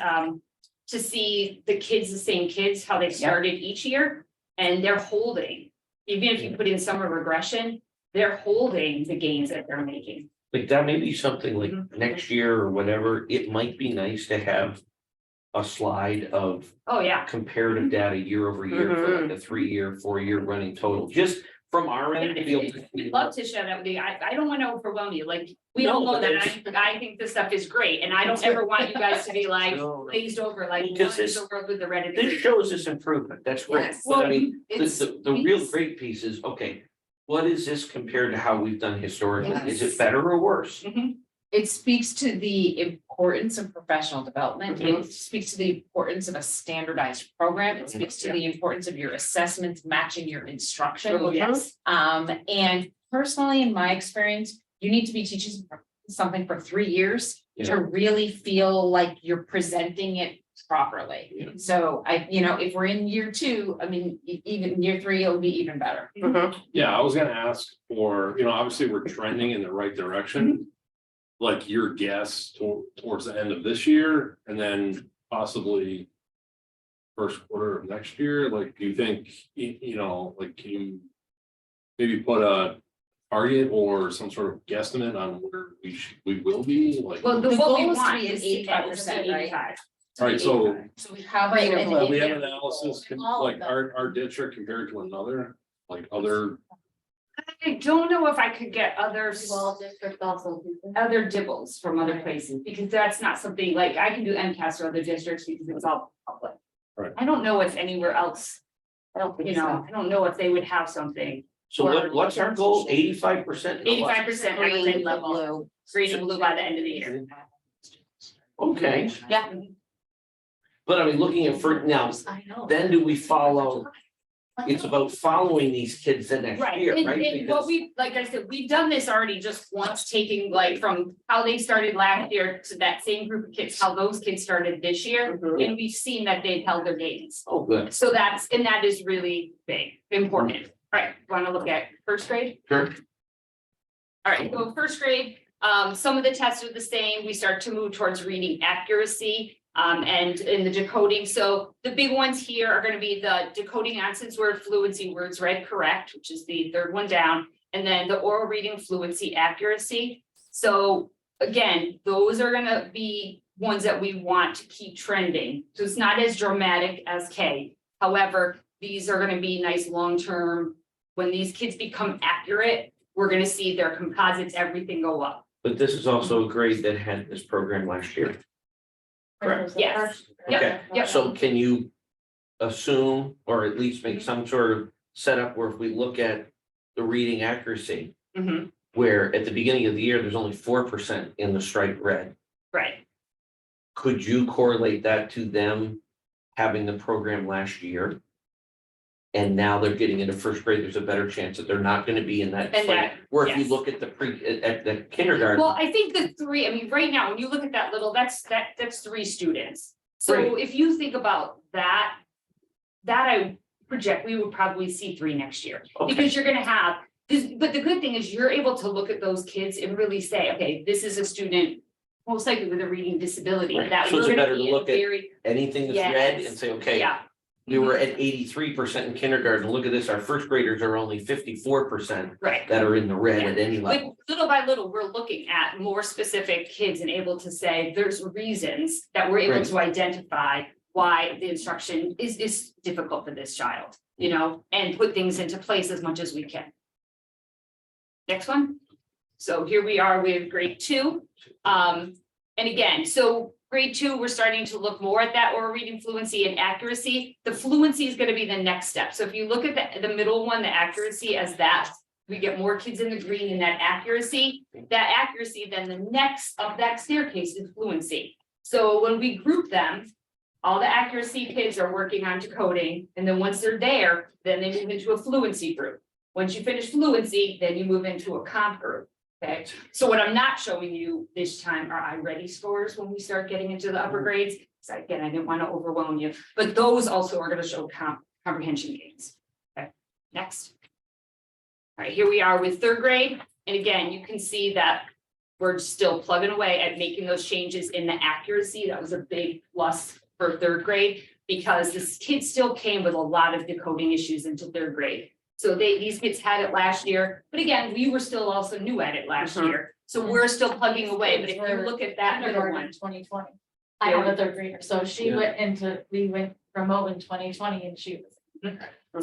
to see the kids, the same kids, how they started each year, and they're holding. Even if you put in summer regression, they're holding the gains that they're making. Like, that may be something like Mhm. next year or whatever, it might be nice to have a slide of Oh, yeah. comparative data year over year for like a 3-year, 4-year running total, just from our end to be able to. We'd love to share that with you. I don't want to overwhelm you, like, we all No, know but that I think this stuff is great, and I don't ever want you guys to be like No, no. glazed over, like, Because what is this- the world with the Reddit? This shows us improvement, that's great, Yes. but I Well, mean, it's- the real great piece is, okay. What is this compared to how we've done historically? Is it better or worse? It speaks to the importance of professional development. Mhm. It speaks to the importance of a standardized program. It speaks to the importance of your assessments matching your instruction. Oh, yes. And personally, in my experience, you need to be teaching something for 3 years Yeah. to really feel like you're presenting it properly. Yeah. So if we're in year 2, I mean, even year 3, it'll be even better. Yeah, I was gonna ask for, obviously, we're trending in the right direction. Like your guess towards the end of this year and then possibly. First quarter of next year, like, do you think, like, can you maybe put a target or some sort of guesstimate on where we will be, like? Well, The what goal we is to want be at is to get 85%, right? 85. All right, so So we have Green or an blue? do we have in- analysis, All of like them. our district compared to another, like other, I don't know if I could get others. district also. Other dibbles from other places, because that's not something like I can do MCAS or other districts because it's all public. Right. I don't know if anywhere else, I don't know if they would have something, So what's our goal? 85%? 85% green level, Blue. green and blue by the end of the year. Okay, Yeah. but I mean, looking at now, I know. then do we follow? It's about following these kids the next Right, year, and right? what Because- we, like I said, we've done this already just once, taking like from how they started last year to that same group of kids, how those kids started this year. Mhm. And we've seen that they've held their gains. Oh, good, So that is really big, important. All right, wanna look at first grade? sure. All right, so first grade, some of the tests are the same. We start to move towards reading accuracy. And in the decoding, so the big ones here are gonna be the decoding nonsense word fluency, words read correct, which is the third one down. And then the oral reading fluency accuracy. So again, those are gonna be ones that we want to keep trending. So it's not as dramatic as K. However, these are gonna be nice long-term. When these kids become accurate, we're gonna see their composites, everything go up. But this is also a grade that had this program last year. Correct. Yes. Yep, Okay, yep. so can you assume, or at least make some sort of setup where if we look at the reading accuracy, Mhm, where at the beginning of the year, there's only 4% in the striped red. right. Could you correlate that to them having the program last year? And now they're getting into first grade, there's a better chance that they're not gonna be in that. And that, fight. Where if you yes. look at at the kindergarten. Well, I think the three, I mean, right now, when you look at that little, that's 3 students. So Right. if you think about that, I project we would probably see 3 next year. Okay. Because you're gonna have, but the good thing is you're able to look at those kids and really say, okay, this is a student. Most likely with a reading disability, Right. that So we're is it gonna better to be look at very, Anything that's red Yes. and say, okay, yeah. we were at 83% in kindergarten, look at this, our first graders are only 54% Right. that are in the red at any Like level. little by little, we're looking at more specific kids and able to say, there's reasons that we're able Right. to identify why the instruction is difficult for this child, and put things into place as much as we can. Next one, So here we are with grade 2. And again, so grade 2, we're starting to look more at that oral reading fluency and accuracy. The fluency is going to be the next step. So if you look at the middle one, the accuracy as that, we get more kids in the green in that accuracy. That accuracy, then the next of that staircase is fluency. So when we group them, all the accuracy kids are working on decoding, and then once they're there, then they move into a fluency group. Once you finish fluency, then you move into a comp group. Okay, so what I'm not showing you this time are I-ready scores when we start getting into the upper grades. So again, I didn't want to overwhelm you, but those also are going to show comprehension gains. Okay, next. All right, here we are with 3rd grade. And again, you can see that we're still plugging away at making those changes in the accuracy. That was a big plus for 3rd grade because this kid still came with a lot of decoding issues into 3rd grade. So these kids had it last year, but again, we were still also new at it last year. So we're still plugging away, but if you look at that middle one. 2020. I have a 3rd grader, so she we went remote in 2020 and she was.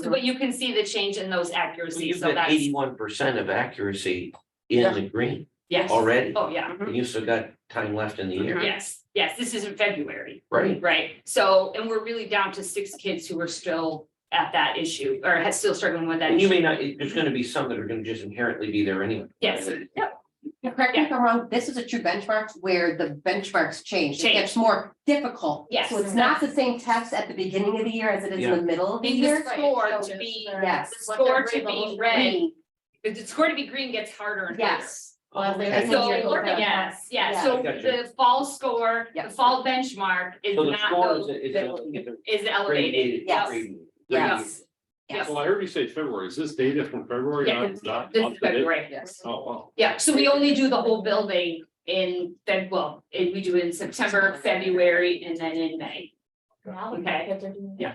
So, but you can see the change in those accuracies, You've so got that's, 81% of accuracy in the green yes. already. Oh, yeah, And you still got time left in the year, yes, this is in February, right? right? So, and we're really down to 6 kids who are still at that issue, or still struggling with that And you issue. may not, there's gonna be some that are gonna just inherently be there anyway. Yes, yep, Correct me if I'm wrong, this is a true benchmark where the benchmarks change. It Change. gets more difficult. Yes. So it's not the same test at the beginning of the year as it is in the middle of the need year. the score Right, to so be, Yes. the score to be red, Green, the score to be green gets harder and harder. yes. Okay. So, Okay. yes, yeah, Yeah. so Gotcha. the fall score, the Yep. fall benchmark is So the not score those, is looking at the is elevated. Yes. grade. Yes. Yes. Well, I heard you say February. Is this data from February? Yeah, Not This up is to date? February. Yes. Oh, wow. Yeah, so we only do the whole building we do it in September, February, and then in May. Okay. Yeah.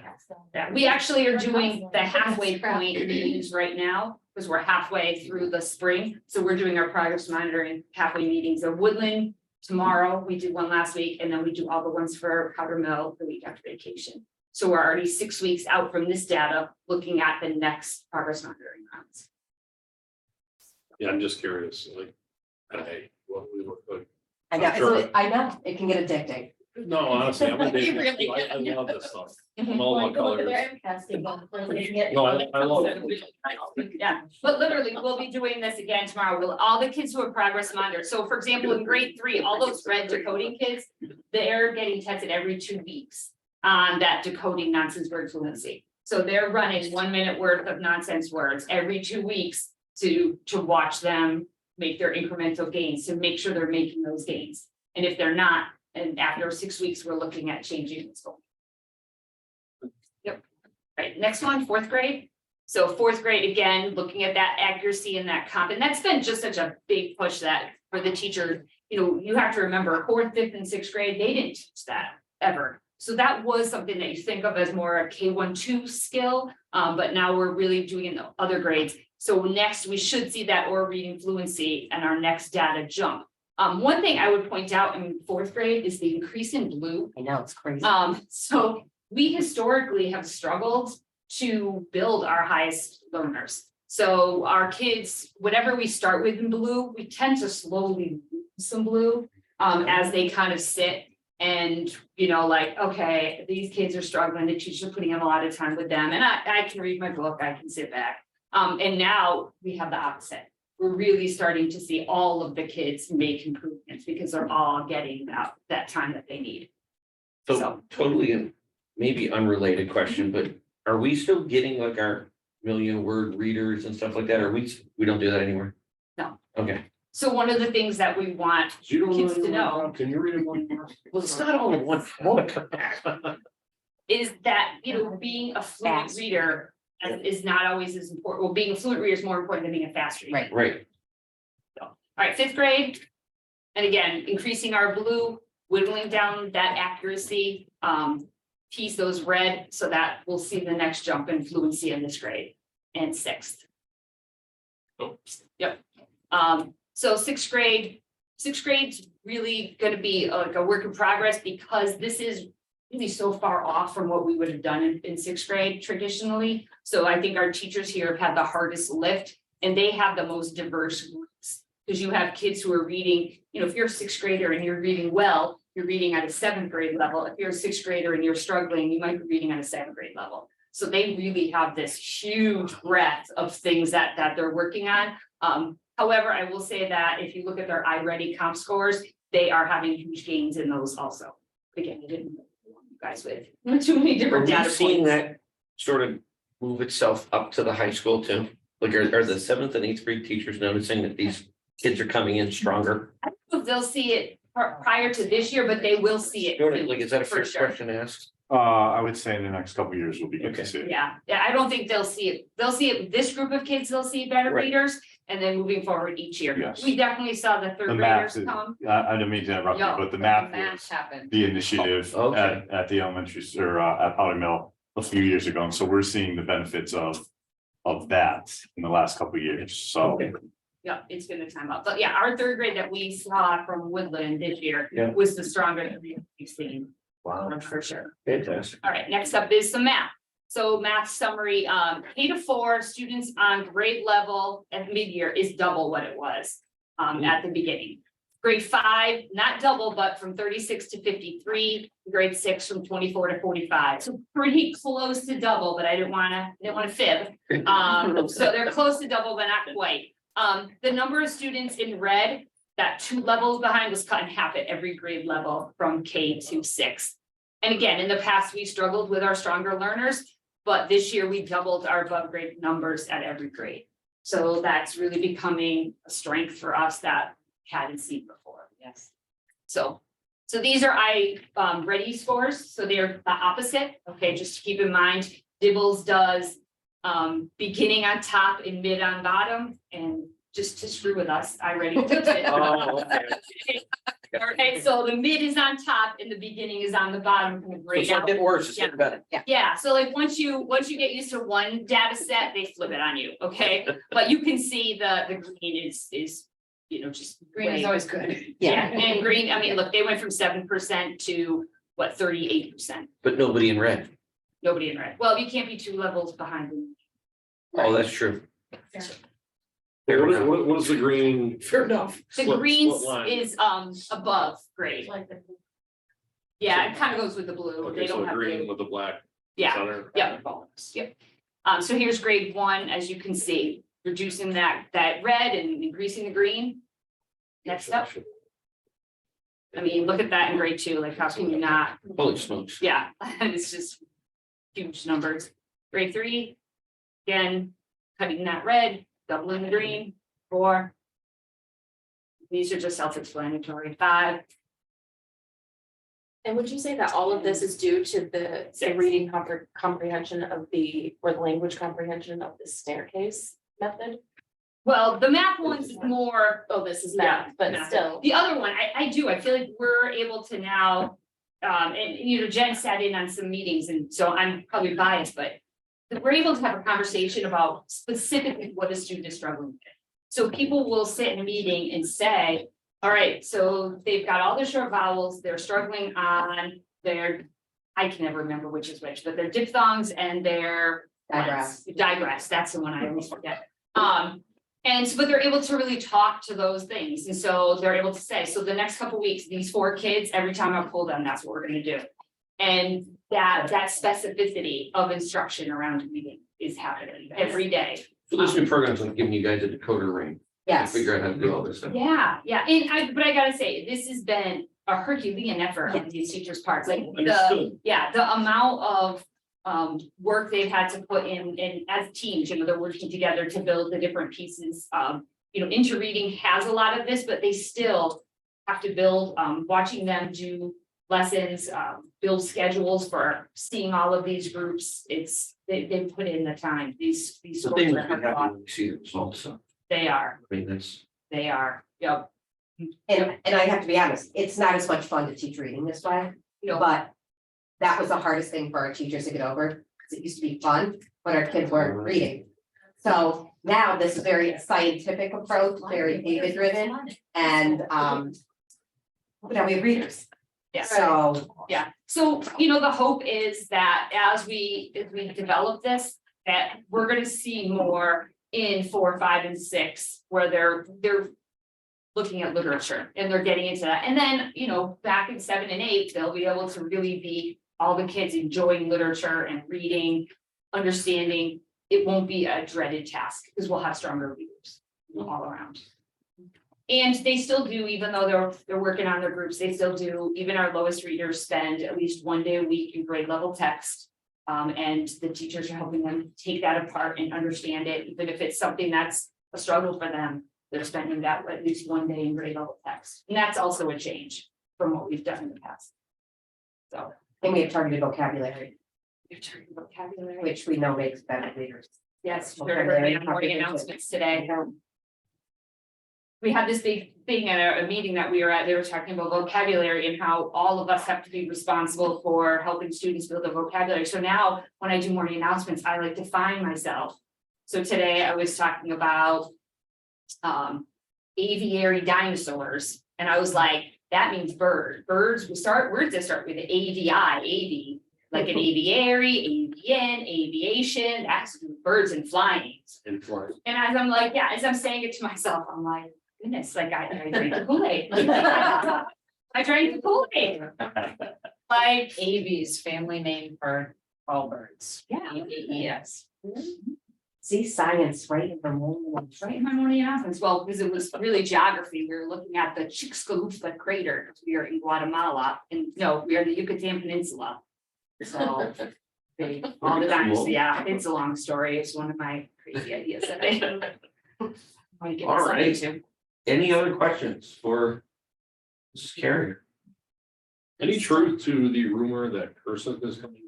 Yeah, we actually are doing the halfway point meetings right now, because we're halfway through the spring. So we're doing our progress monitoring halfway meetings of Woodland tomorrow. We did one last week, and then we do all the ones for Powder Mill the week after vacation. So we're already 6 weeks out from this data, looking at the next progress monitoring rounds. Yeah, I'm just curious, like, hey, what we look like. I know, Sure. I know, it can get addicting. No, honestly, I'm a You big, really I love this stuff. Mhm. I'm all about colors. No, I love it. Yeah, but literally, we'll be doing this again tomorrow. Will all the kids who are progress monitored. So for example, in grade 3, all those red decoding kids, they're getting tested every 2 weeks on that decoding nonsense word fluency. So they're running 1 minute worth of nonsense words every 2 weeks to watch them make their incremental gains, to make sure they're making those gains. And if they're not, and after 6 weeks, we're looking at changing the score. Yep. Right, next one, 4th grade. So 4th grade, again, looking at that accuracy and that comp, and that's been just such a big push that for the teacher, you have to remember 4th, 5th, and 6th grade, they didn't teach that ever. So that was something that you think of as more a K-1-2 skill, but now we're really doing it in the other grades. So next, we should see that oral reading fluency and our next data jump. One thing I would point out in 4th grade is the increase in blue. I know, it's crazy. So we historically have struggled to build our highest learners. So our kids, whatever we start with in blue, we tend to slowly lose some blue as they kind of sit and, like, okay, these kids are struggling, the teacher's putting in a lot of time with them, and I can read my book, I can sit back. And now we have the opposite. We're really starting to see all of the kids make improvements because they're all getting that time that they need. So totally, and maybe unrelated question, but are we still getting like our 1,000,000-word readers and stuff like that? Or we don't do that anymore? No. Okay. So one of the things that we want You don't kids to really know want- Can you read it one more? Well, it's not all in one book. is that, being a fluent Fast. reader is not always as important. Well, being a fluent reader is more important than being a fast reader. Right. Right. All right, 5th grade. And again, increasing our blue, whittling down that accuracy, piece those red, so that we'll see the next jump in fluency in this grade and 6th. Oops. Yep. So 6th grade's really gonna be like a work in progress because this is really so far off from what we would have done in 6th grade traditionally. So I think our teachers here have had the hardest lift and they have the most diverse groups Because you have kids who are reading, if you're a sixth grader and you're reading well, you're reading at a seventh grade level. If you're a sixth grader and you're struggling, you might be reading at a seventh grade level. So they really have this huge breadth of things that they're working on. However, I will say that if you look at their iReady comp scores, they are having huge gains in those also. Again, I didn't want you guys with too many Are different we data seeing points. that sort of move itself up to the high school too? Like, are the seventh and eighth grade teachers noticing that these kids are coming in stronger? I don't know if they'll see it prior to this year, but they will see it. soon, Like, is that a for fair sure. question to ask? I would say in the next couple of years, we'll be good Okay. to see it. Yeah, I don't think they'll see it. They'll see it with this group of kids, they'll see better Right. readers, and then moving forward each year. Yes. We definitely saw the third The graders math is, come. I didn't mean to interrupt you, No, but the math Math was happened. the initiative Oh, okay. at the elementary or at Powder Mill a few years ago. And so we're seeing the benefits of that in the last couple of years. So Okay. Yeah, it's been a time up, but yeah, our third grade that we saw from Woodland this year Yeah. was the strongest we've seen, Wow, for sure. fantastic. All right, next up is some math. So math summary, K-4 students on grade level at mid-year is double what it was at the beginning. Grade 5, not double, but from 36 to 53, grade 6 from 24 to 45. So pretty close to double, but I didn't wanna fib. So they're close to double, but not quite. The number of students in red, that 2 levels behind, was cut in half at every grade level from K to 6. And again, in the past, we struggled with our stronger learners, but this year we doubled our above grade numbers at every grade. So that's really becoming a strength for us that hadn't seen before. Yes. So these are ready scores, so they're the opposite, okay, just to keep in mind, Dibbles does beginning on top and mid on bottom, and just to screw with us, I ready flipped it. Oh, okay. Okay, so the mid is on top and the beginning is on the bottom from the So grade it's not out. getting worse, it's getting better. Yeah, so like once you get used to one data set, they flip it on you, okay? But you can see the green is, just. Green is way- always good. Yeah, and green, I mean, look, they went from 7% to what, 38%, But nobody in red. nobody in red. Well, you can't be 2 levels behind them. Oh, that's true. What is the green? Fair enough. The Split- green split line. is above grade. Yeah, it kind of goes with the blue. Okay, They so don't have green blue. with the black Yeah, center. yeah. Yep. So here's grade 1, as you can see, reducing that red and increasing the green. Next up, I mean, look at that in grade 2, like how can you not? Holy smokes. Yeah, it's just huge numbers. Grade 3, again, cutting that red, doubling the green. 4. These are just self-explanatory. 5. And would you say that all of this is due to the Six. reading comprehension of or the language comprehension of the staircase method? Well, the math one's more. Oh, this is Yeah, math, but math. still. The other one, I feel like we're able to now, and Jen sat in on some meetings, and so I'm probably biased, but we're able to have a conversation about specifically what a student is struggling with. So people will sit in a meeting and say, all right, so they've got all their short vowels, they're struggling on their, I can never remember which is which, but their diphthongs and their digress, that's the one I always forget. And so, but they're able to really talk to those things. And so they're able to say, so the next couple weeks, these 4 kids, every time I pull them, that's what we're gonna do. And that specificity of instruction around reading is happening every day. So this new program's like giving you guys a decoder ring. to Yes. Figure out how to do all this stuff. Yeah, and but I gotta say, this has been a Herculean effort on these teachers' parts, like Understood. the amount of work they've had to put in as teams, they're working together to build the different pieces. Into reading has a lot of this, but they still have to build, watching them do lessons, build schedules for seeing all of these groups. They put in the time, these So they schools must that be have happy fought. when you see the results, so, They are, I mean, that's. yep. And I have to be honest, it's not as much fun to teach reading this way, No. but that was the hardest thing for our teachers to get over, because it used to be fun, but our kids weren't reading. So now this is very scientific approach, very data driven, and now we have readers. Yeah. So, Yeah, so, the hope is that as we develop this, that we're gonna see more in 4, 5, and 6, where they're looking at literature and they're getting into that. And then, you know, back in 7 and 8, they'll be able to really be all the kids enjoying literature and reading, understanding. It won't be a dreaded task because we'll have stronger readers all around. And they still do, even though they're working on their groups, they still do, even our lowest readers spend at least 1 day a week in grade level text. And the teachers are helping them take that apart and understand it, even if it's something that's a struggle for them. They're spending that at least 1 day in grade level text. And that's also a change from what we've done in the past. So. And we have targeted vocabulary, You're turning vocabulary. which we know makes better readers. Yes, you heard her in morning announcements today. We had this big thing at a meeting that we were at, they were talking about vocabulary and how all of us have to be responsible for helping students build a vocabulary. So now, when I do morning announcements, I like to define myself. So today I was talking about aviary dinosaurs, and I was like, that means bird. Birds, words that start with the AVI, like an aviary, avian, aviation, that's birds and flying. In Florida. And as I'm like, yeah, as I'm saying it to myself, I'm like, goodness, like I drank the Kool-Aid. I drank the Kool-Aid. Like, AB's family name for all birds. yeah, Yes. See science right in the morning. right in my morning announcements. Well, because it was really geography. We were looking at the Chicxulub crater, because we are in Guatemala, and no, we are the Yucatan Peninsula. So all the dinosaurs, yeah, it's a long story. It's one of my crazy ideas that I. wanna get All right. excited to. Any other questions for Mrs. Carrier? Any truth to the rumor that cursive is coming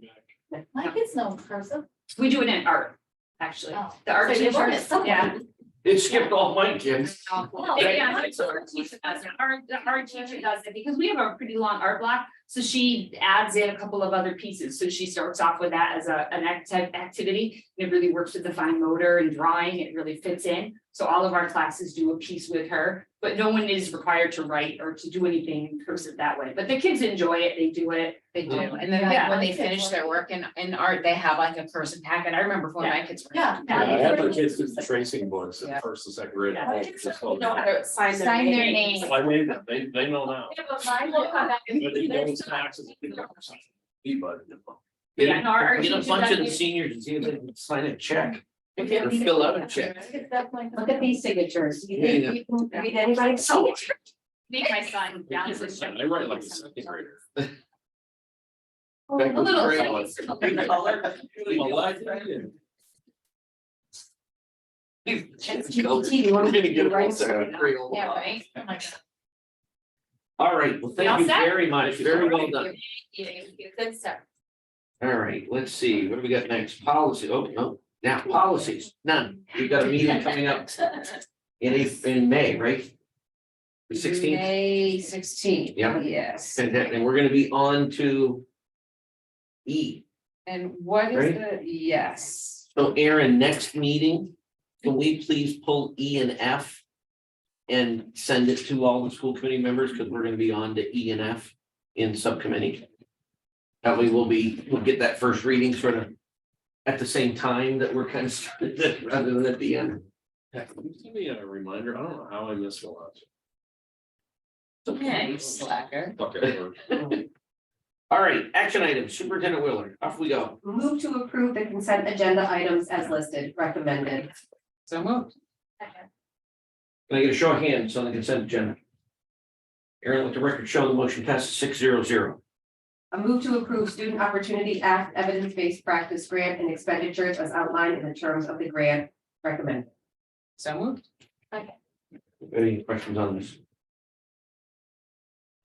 back? My kids know cursive. We do it in art, actually. Oh. The art So you learn it teachers, somewhere. yeah. It skipped all my kids. Yeah, it's our teacher does it. The art teacher does it because we have a pretty long art block. So she adds in a couple of other pieces. So she starts off with that as an activity. It really works with the fine motor and drawing. It really fits in. So all of our classes do a piece with her, but no one is required to write or to do anything in cursive that way. But the kids enjoy it. They do it. They do, and then Yeah. when they finish their work in art, they have like a cursive packet. I remember when my kids were. Yeah. Yeah, I had my kids do tracing books in Yeah. first and second grade. Yeah. My kids know how to sign their Sign their name. name. I made them, they know now. Yeah, but mine will come back and- But he knows taxes. But Yeah, no, our Get a teacher bunch of the does it. seniors and see if they can sign a check. Yeah. Or fill out a check. It's definitely- Look at these signatures. You Yeah, think yeah. you can read anybody's signature? Make my son down to the. I write like a second grader. Back A with little. crayons. GPT, you want to get right? Yeah, right. Oh my God. All right, well, We all thank you set? very much, very well done. Good stuff. All right, let's see, what do we got next? Policy, oh, no, now policies, none. We've got a meeting coming up in May, right? The 16th, May 16th. Yeah. Yes. and we're gonna be on to E. And what is Right. the, yes. So Aaron, next meeting, can we please pull E and F and send it to all the school committee members, because we're gonna be on to E and F in subcommittee. That way we'll get that first reading sort of at the same time that we're kind of starting, rather than at the end. Yeah, can you send me a reminder? I don't know how I missed the last. Yeah, you slacker. Okay. All right, action items, Superintendent Willard, off we go. Move to approve the consent agenda items as listed, recommended. So moved. Can I get a show of hands on the consent agenda? Aaron, let the record show the motion passes 600. A move to approve Student Opportunity Act evidence-based practice grant and expenditures as outlined in the terms of the grant, recommended. So moved. Any questions on this?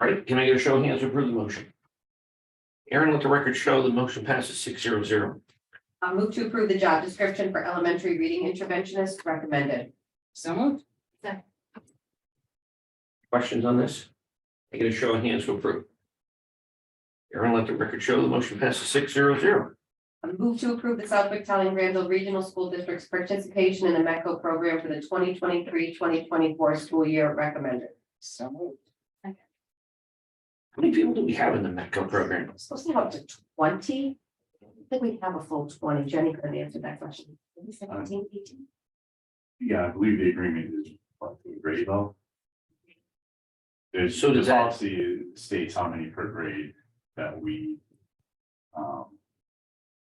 All right, can I get a show of hands to approve the motion? Aaron, let the record show the motion passes 600. A move to approve the job description for elementary reading interventionist, recommended. So moved. Questions on this? I get a show of hands to approve. Aaron, let the record show the motion passes 600. A move to approve the Southwick Telling Granville Regional School District's participation in the METCO program for the 2023-2024 school year, recommended. So moved. How many people do we have in the METCO program? We're supposed to have up to 20. I think we have a full 20. Jenny could answer that question. Maybe 17, 18. Yeah, I believe the agreement is what, to grade level. So the does that- policy states how many per grade that we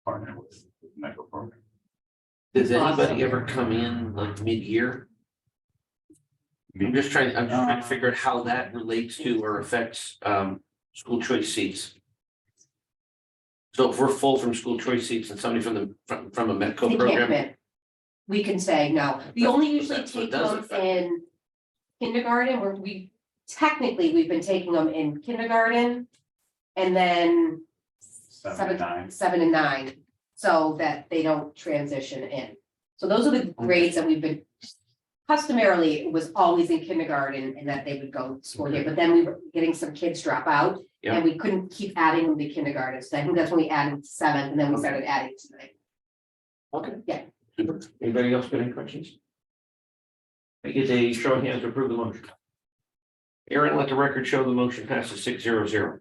partner with the medical program. Does anybody ever come in like mid-year? I'm just trying to figure out how that relates to or affects school choice seats. So if we're full from school choice seats and somebody from a They Metco can't program, come in. We can say no. We only usually That's what take does them affect in kindergarten, where we've been taking them in kindergarten. And then 7 to 9. 7 and 9, so that they don't transition in. So those are the grades that we've been. Customarily, it was always in kindergarten and that they would go to school here, but then we were getting some kids drop out. Yeah. And we couldn't keep adding them to kindergarten, so I think that's when we added 7, and then we started adding to 9. okay. Yeah. Super. Anybody else got any questions? I get a show of hands to approve the motion. Aaron, let the record show the motion passes 600.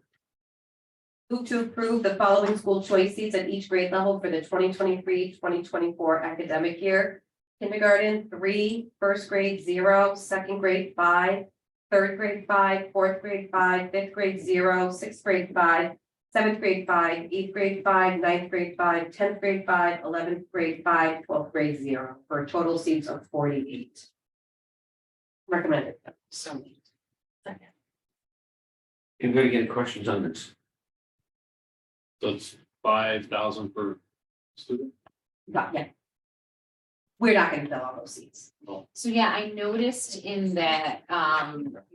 Move to approve the following school choice seats at each grade level for the 2023-2024 academic year. Kindergarten 3, first grade 0, second grade 5, third grade 5, fourth grade 5, fifth grade 0, sixth grade 5, seventh grade 5, eighth grade 5, ninth grade 5, 10th grade 5, 11th grade 5, 12th grade 0, for a total seats of 48. Recommended. So. Anybody get any questions on this? So it's 5,000 per student? Yeah. We're not gonna fill all those seats. So yeah, I noticed in that,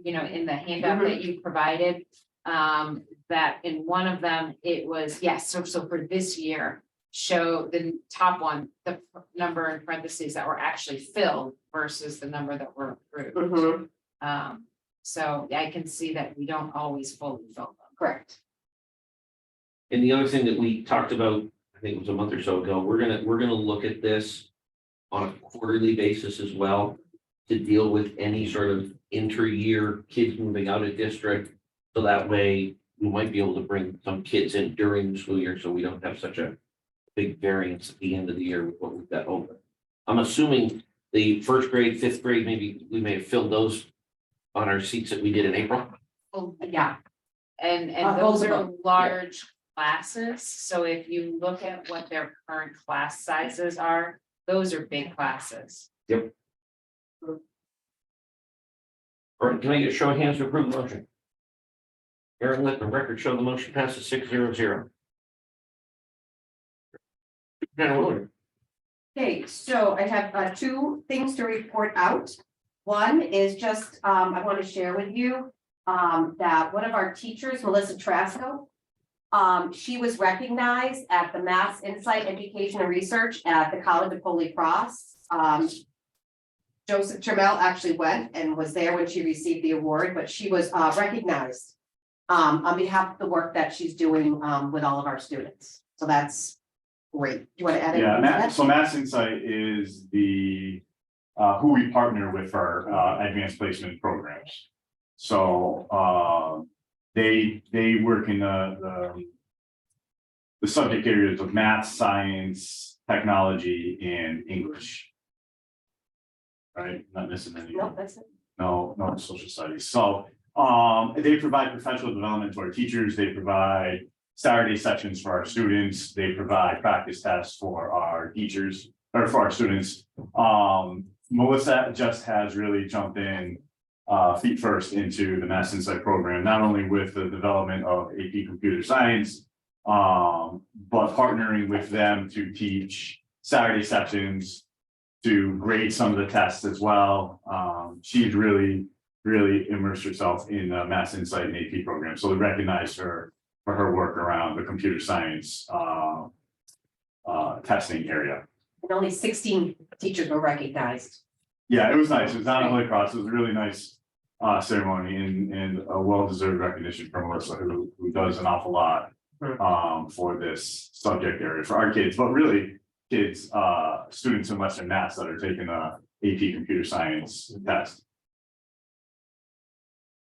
in the handout that you provided, that in one of them, it was, yes, so for this year. Show the top one, the number in parentheses that were actually filled versus the number that were approved. So I can see that we don't always fully fill them. Correct. And the other thing that we talked about, I think it was a month or so ago, we're gonna look at this on a quarterly basis as well to deal with any sort of inter-year kids moving out of district. So that way we might be able to bring some kids in during the school year, so we don't have such a big variance at the end of the year with what we've got open. I'm assuming the first grade, fifth grade, maybe we may have filled those on our seats that we did in April. Oh, yeah. And Both those of are them, yeah. large classes, so if you look at what their current class sizes are, those are big classes. All right, can I get a show of hands to approve the motion? Aaron, let the record show the motion passes 600. Superintendent Willard. Okay, so I have 2 things to report out. One is just, I want to share with you that one of our teachers, Melissa Trasco, she was recognized at the Mass Insight Education and Research at the College of Holy Cross. Joseph Trammell actually went and was there when she received the award, but she was recognized on behalf of the work that she's doing with all of our students. So that's great. Do you want to add anything to that? So Mass Insight is the who we partner with for advanced placement programs. So they work in the subject areas of math, science, technology, and English. Right, not missing any. No, that's it. No, social studies. So they provide professional development to our teachers. They provide Saturday sessions for our students. They provide practice tests for our teachers or for our students. Melissa just has really jumped in feet first into the Mass Insight program, not only with the development of AP Computer Science, but partnering with them to teach Saturday sessions, to grade some of the tests as well. She's really immersed herself in the Mass Insight and AP program. So we recognize her for her work around the computer science testing area. And only 16 teachers were recognized. Yeah, it was nice. It was not a Holy Cross. It was a really nice ceremony and a well-deserved recognition from Melissa, who does an awful lot for this subject area for our kids, but really kids, students in Western Mass that are taking a AP computer science test.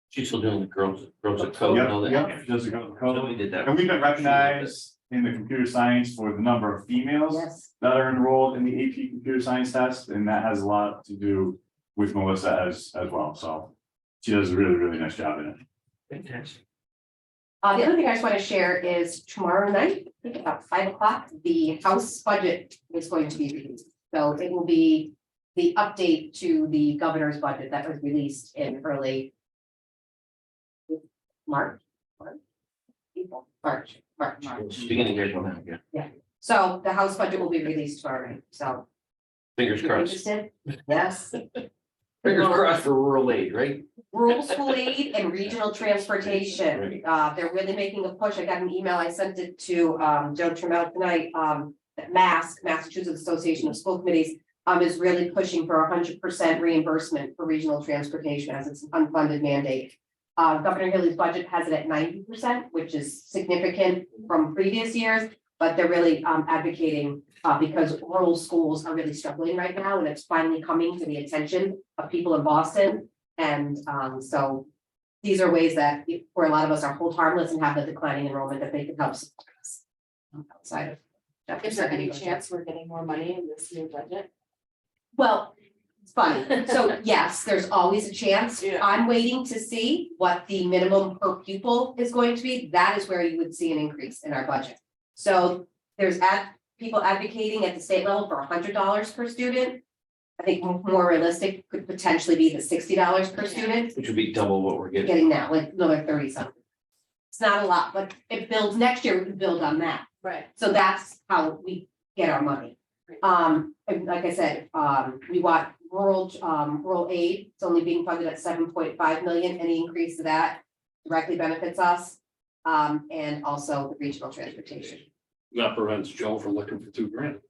She's still doing the girls at code and all that. Yep, does it go to code? So we did that. And we've been recognized in the computer science for the number of females Yes. that are enrolled in the AP computer science test, and that has a lot to do with Melissa as well. So She does a really, really nice job in it. Fantastic. The other thing I just want to share is tomorrow night, I think about 5 o'clock, the House budget is going to be released. So it will be the update to the governor's budget that was released in early March. April, March. Beginning of April now, yeah. So the House budget will be released tomorrow night, so Fingers if you're crossed. interested, yes. Fingers crossed for rural aid, right? Rural school aid and regional transportation, Right. they're really making a push, I got an email, I sent it to, Joe Trammell tonight, that Massachusetts Association of School Committees, is really pushing for 100% reimbursement for regional transportation as it's an unfunded mandate. Governor Haley's budget has it at 90%, which is significant from previous years, but they're really, advocating, because rural schools are really struggling right now, and it's finally coming to the attention of people in Boston. And so these are ways that where a lot of us are hold harmless and have the declining enrollment that they can help support us. Outside of. Is there any chance we're getting more money in this new budget? Well, it's funny. So yes, there's always a chance. Yeah. I'm waiting to see what the minimum per pupil is going to be. That is where you would see an increase in our budget. So there's people advocating at the state level for $100 per student. I think more realistic could potentially be the $60 per student, Which would be double what we're getting. getting now, like another 30 something. It's not a lot, but it builds, next year we can build on that. Right. So that's how we get our money. And like I said, we want rural aid, it's only being funded at 7.5 million, any increase to that directly benefits us. And also the regional transportation. That prevents Joe from looking for $2,000.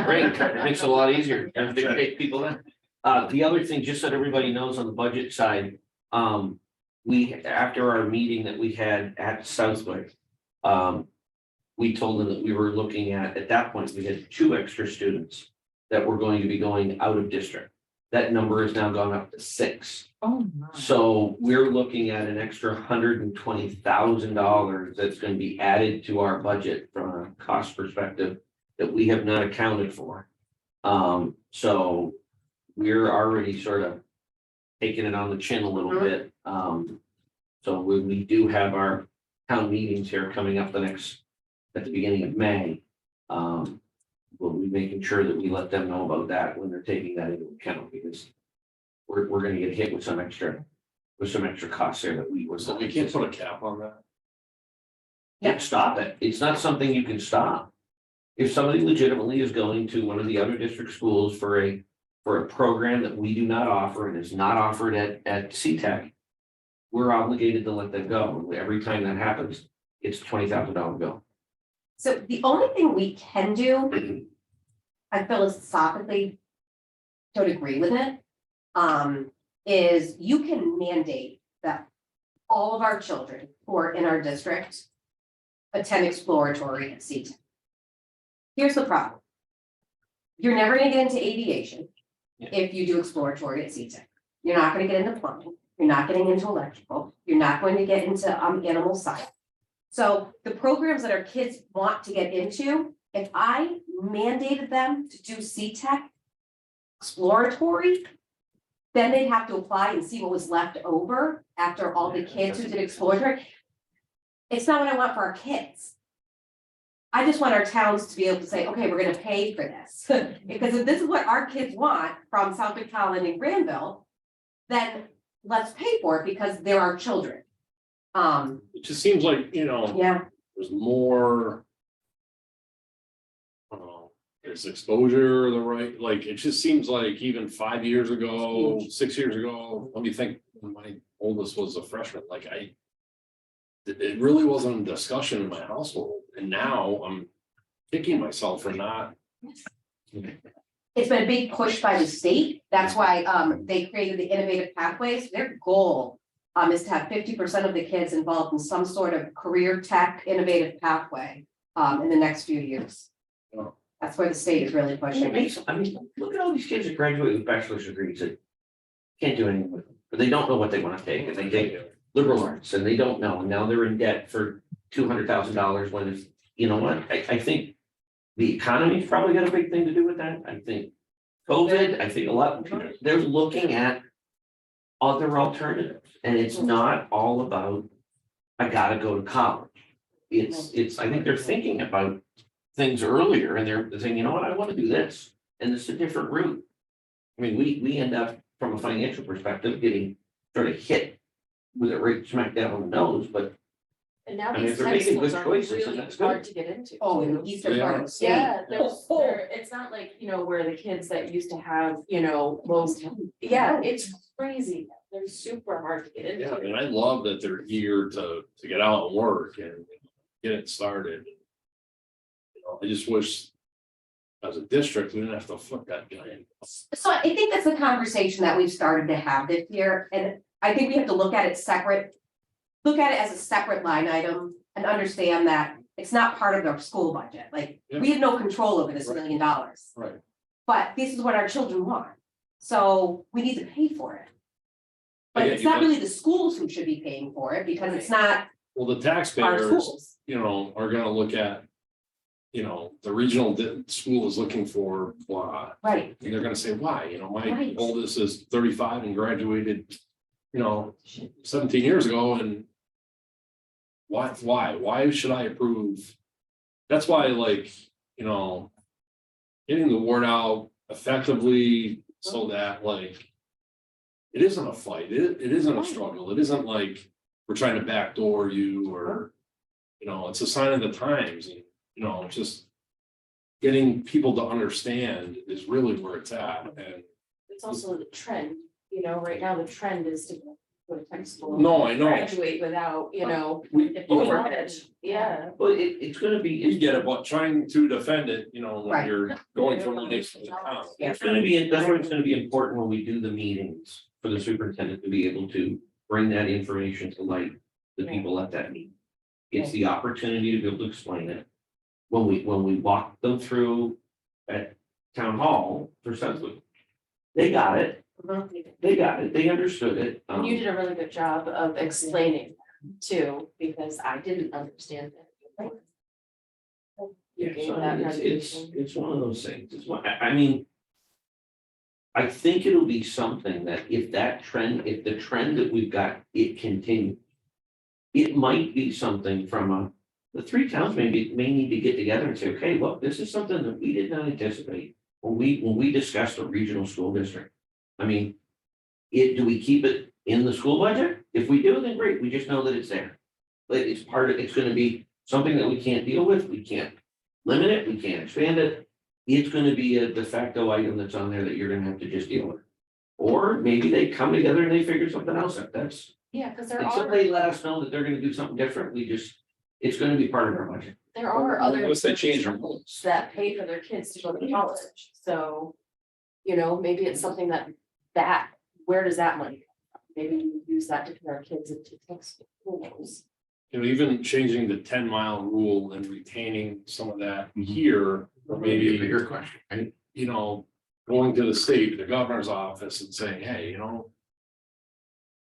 Great, it makes it a lot easier, and they take people in. The other thing, just so that everybody knows on the budget side, we, after our meeting that we had at Southwick. We told them that we were looking at that point, we had 2 extra students that were going to be going out of district. That number has now gone up to 6. Oh, my. So we're looking at an extra $120,000 that's going to be added to our budget from a cost perspective that we have not accounted for. So we're already sort of taking it on the chin a little bit. So we do have our town meetings here coming up at the beginning of May. We'll be making sure that we let them know about that when they're taking that into account, because we're gonna get hit with some extra costs there that we were. So we can't put a cap on that. Can't stop it. It's not something you can stop. If somebody legitimately is going to one of the other district schools for a program that we do not offer and is not offered at CTEC, we're obligated to let them go. Every time that happens, it's $20,000 bill. So the only thing we can do, I philosophically don't agree with it, is you can mandate that all of our children who are in our district attend exploratory at CTEC. Here's the problem. You're never gonna get into aviation if you do exploratory at CTEC. You're not gonna get into plumbing, you're not getting into electrical, you're not going to get into animal science. So the programs that our kids want to get into, if I mandated them to do CTEC exploratory, then they'd have to apply and see what was left over after all the kids who did exploratory. It's not what I want for our kids. I just want our towns to be able to say, okay, we're gonna pay for this. Because if this is what our kids want from Southwick, Holland, and Granville, then let's pay for it because they're our children. It just seems like, Yeah, there's more. I don't know, is exposure the right, like, it just seems like even 5 years ago, 6 years ago, let me think, when my oldest was a freshman, like it really wasn't a discussion in my household, and now I'm kicking myself for not. it's been a big push by the state. That's why they created the innovative pathways. Their goal is to have 50% of the kids involved in some sort of career tech innovative pathway in the next few years. Oh. That's where the state is really It pushing. makes, I mean, look at all these kids that graduate with bachelor's degrees that can't do anything with them, but they don't know what they want to take, and they take liberal arts, and they don't know, and now they're in debt for $200,000 when it's, you know what, I think the economy's probably got a big thing to do with that. I think COVID, I think a lot, they're looking at other alternatives, and it's not all about, I gotta go to college. It's, I think they're thinking about things earlier and they're saying, you know what, I wanna do this, and this is a different route. I mean, we end up, from a financial perspective, getting sort of hit with it right smack down on the nose, but And now I mean, these if they're tech making schools good are choices, really then that's good. hard to get into. Oh, in too. the eastern They part are. of the state. Yeah, it's not like, you know, where the kids that used to have, you know, most, yeah, it's crazy. They're super hard to get Yeah, into. and I love that they're eager to get out and work and get it started. You know, I just wish as a district, we didn't have to flip that giant. So I think that's the conversation that we've started to have this year, and I think we have to look at it separate. Look at it as a separate line item and understand that it's not part of our school budget, like, we have no control over this $1 million. Right. But this is what our children want, so we need to pay for it. I But get it's you, not but- really the schools who should be paying for it, because it's not Well, the our taxpayers, schools. you know, are gonna look at. You know, the regional school is looking for blah, Right, and they're gonna say, why, you know, my Right. oldest is 35 and graduated. You know, 17 years ago and. Why should I approve? That's why, like, you know. Getting the word out effectively so that like. It isn't a fight, it isn't a struggle, it isn't like we're trying to backdoor you or. You know, it's a sign of the times and, you know, just. Getting people to understand is really where it's at and. It's also the trend, you know, right now the trend is to go to tech school. No, I know. Graduate without, you know, We, you know, overhead, yeah. well, it's gonna be, you get it, but trying to defend it, you know, when Right. you're going from one place to the town. it's gonna be, that's why it's gonna be important when we do the meetings for the superintendent to be able to bring that information to light, the people at that meeting. It's the opportunity to be able to explain it. When we walk them through at town hall for Sunset, they got it, they understood it. And you did a really good job of explaining too, because I didn't understand it. You Yeah, gave so that it's presentation. it's one of those things, it's one, I mean. I think it'll be something that if the trend that we've got, it continues. It might be something from the three towns may need to get together and say, okay, look, this is something that we did not anticipate. When we discussed a regional school district. I mean. Do we keep it in the school budget? If we do, then great, we just know that it's there. But it's it's gonna be something that we can't deal with, we can't limit it, we can't expand it. It's gonna be a de facto item that's on there that you're gonna have to just deal with. Or maybe they come together and they figure something else out, that's, Yeah, because there until are, they let us know that they're gonna do something different, it's gonna be part of our budget. there are other. Unless they change their rules. That pay for their kids to go to college, so. You know, maybe it's something that, where does that money come from? Maybe we use that to put our kids into tech school, who knows? You know, even changing the 10-mile rule and retaining some of that here, or Maybe a maybe, bigger question, right? you know, going to the state, the governor's office and saying, hey, you know.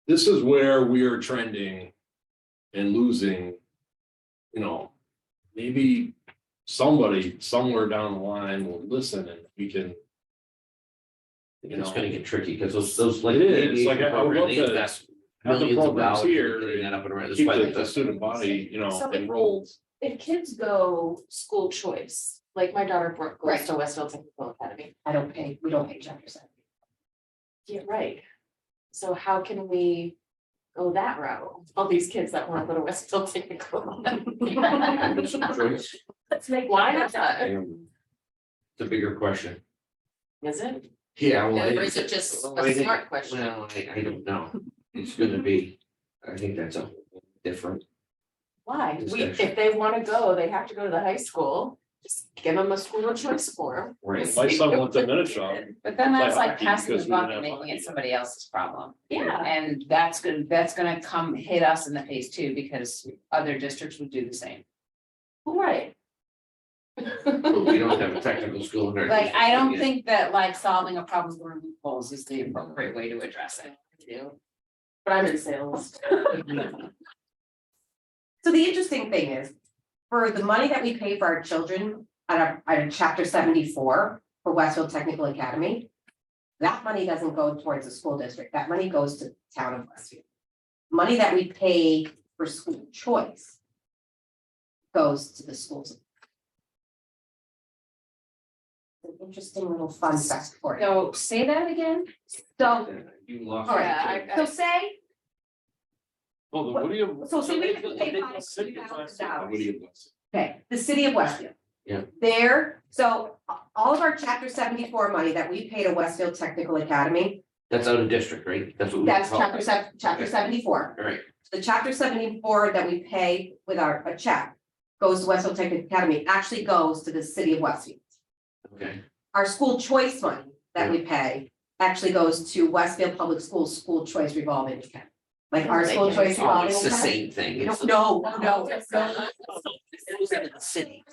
This is where we are trending and losing, you know, maybe somebody somewhere down the line will listen and we can. You It's know, gonna get tricky, because those like. It is, like, aviation I would program, love they to invest have the millions of programs dollars here getting that up and running. That's keep why the the- student body, you know, So- enrolled. If kids go school choice, like my daughter Brooke goes Right. to Westfield Technical Academy. we don't pay Jefferson. Yeah, right. So how can we go that route? All these kids that want to go to Westfield Technical. Choice. Let's make, why not? It's a bigger question. Is it? Yeah, well. or is it just well, a I think- smart question? Well, I don't know. It's gonna be, I think that's a different. Why? Discussion. If they want to go, they have to go to the high school. Just give them a school of choice form. Right. My son went to Minnesota. But then Play that's like hockey passing the because we buck didn't and have making hockey. it somebody else's problem. Yeah. And that's gonna come hit us in the face too, because other districts would do the same. Right. We don't have a technical school in our. Like, I don't district, think that like solving a problem through loopholes is the appropriate way to address it. But I'm in sales. So the interesting thing is, for the money that we pay for our children at our chapter 74 for Westfield Technical Academy. That money doesn't go towards the school district, that money goes to the town of Westfield. Money that we pay for school choice goes to the schools. An interesting little fun fact for you. So say that again. So, You lost. all it. right, so say, Well, what do you? so say we they- have to they- pay they- $500,000. What do you? Okay, the city of Westfield. Yeah. There, so all of our chapter 74 money that we pay to Westfield Technical Academy, That's out of district, right? That's what we. that's call it. chapter 74. All right, The chapter 74 that we pay with a check goes to Westfield Technical Academy, actually goes to the city of Westfield. okay. Our school choice money that we pay actually goes to Westfield Public Schools School Choice Revolving Account. Like our school choice Oh, revolving it's the account. same thing. It's the- No, no. It goes into the city.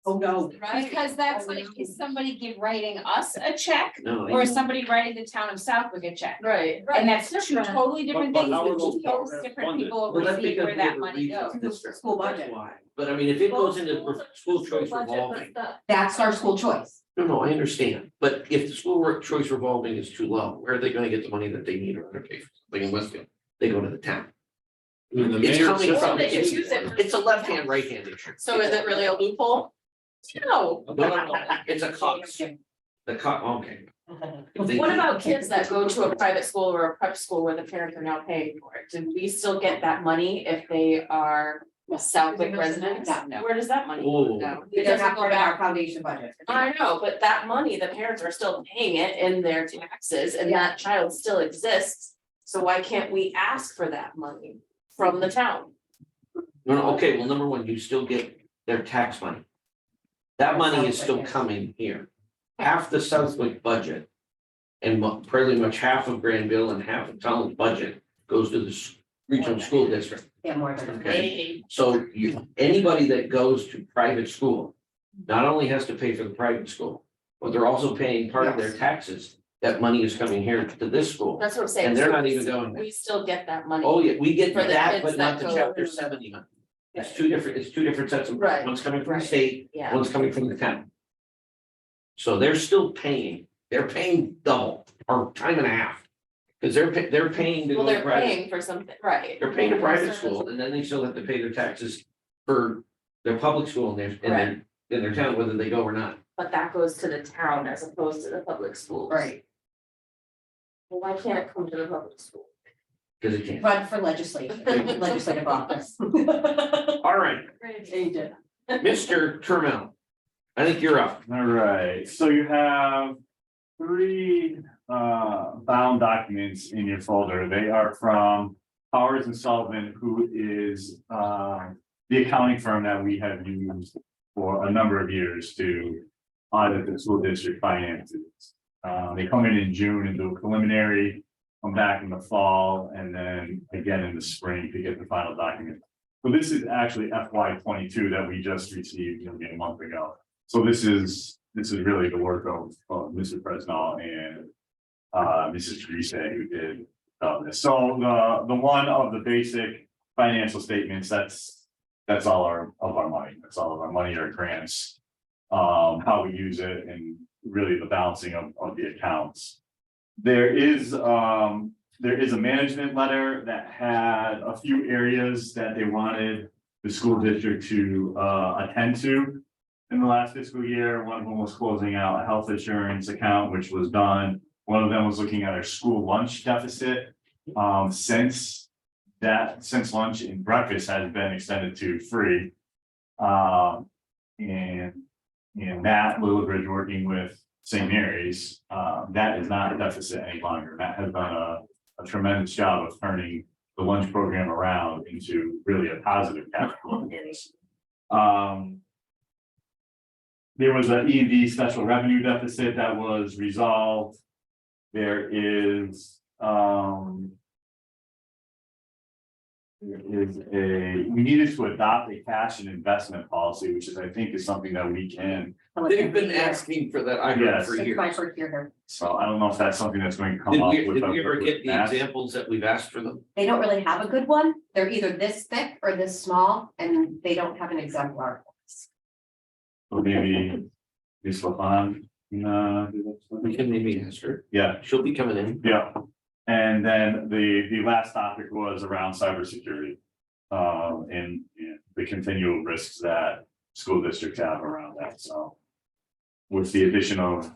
Oh, no. Because that's like, is somebody writing us a check No. or is somebody writing the town of Southwick a check? Right. And that's two totally different But things, how are which those those programs different funded? people Well, that's receive because where we have that a money regional goes. district. School That's budget. why. But I mean, if it goes into school choice revolving, That's our school choice. no, I understand. But if the school work choice revolving is too low, where are they gonna get the money that they need or pay for something in Westfield? They go to the town. I mean, the It's mayor coming said- from, They can use it. it's a left-hand, right-hand issue. So is it really a loophole? No. No, it's a cost. The okay. If they- What about kids that go to a private school or a prep school where the parents are now paying for it? Do we still get that money if they are Southwick residents? No. Where does that money Oh. go? It They're doesn't not go part of our back. foundation budget. I know, but that money, the parents are still paying it in their taxes and that child still exists. So why can't we ask for that money from the town? No, okay, well, number one, you still get their tax money. That money is still coming here. Half the Southwick budget. And pretty much half of Granville and half of Talon's budget goes to the regional school district. Yeah, more than. Okay. So anybody that goes to private school, not only has to pay for the private school, but they're also paying part of their Yes. taxes. That money is coming here to this school. That's what I'm saying. And they're So not we even still- going there. We still get that money. Oh, yeah, we get For the that, kids but not that the go- chapter 70 money. It's two different sets of, Right, one's coming from the right. state, Yeah. one's coming from the town. So they're still paying, they're paying double or time and a half. Cause they're paying to Well, go to they're private, paying for something, right? they're paying to private school and then they still have to pay their taxes for their public school in their town, whether they go or not. But that goes to the town as opposed to the public schools. Right, Well, why can't it come to the public school? Cause it can't. run for legislative office. All right, They did. Mr. Turmel, I think you're up. All right, so you have three bound documents in your folder. They are from Powers and Sullivan, who is the accounting firm that we have used for a number of years to audit the school district finances. They come in June and do a preliminary, come back in the fall, and then again in the spring to get the final document. So this is actually FY 22 that we just received maybe a month ago. So this is really the work of Mr. Presnell and Mrs. Teresa who did this. So the one of the basic financial statements, that's all of our money. That's all of our money, our grants, how we use it, and really the balancing of the accounts. There is a management letter that had a few areas that they wanted the school district to attend to in the last fiscal year. One of them was closing out a health insurance account, which was done. One of them was looking at our school lunch deficit. Since lunch and breakfast has been extended to free. And Matt Lillibridge working with St. Mary's, that is not a deficit any longer. Matt has done a tremendous job of turning the lunch program around into really a positive cash flow. There was an E&D special revenue deficit that was resolved. There is, we needed to adopt a cash and investment policy, which is, I think, is something that we can. They've been asking for that, I heard Yes. for It's my years. first year here. So I don't know if that's something that's going to come Did up we, with. did we ever get the Matt. examples that we've asked for them? They don't really have a good one. They're either this thick or this small, and they don't have an exemplar. So maybe Ms. LaFawn, We can maybe ask her. Yeah, She'll be coming in. yeah. And then the last topic was around cybersecurity. And the continual risks that school districts have around that, so. With the addition of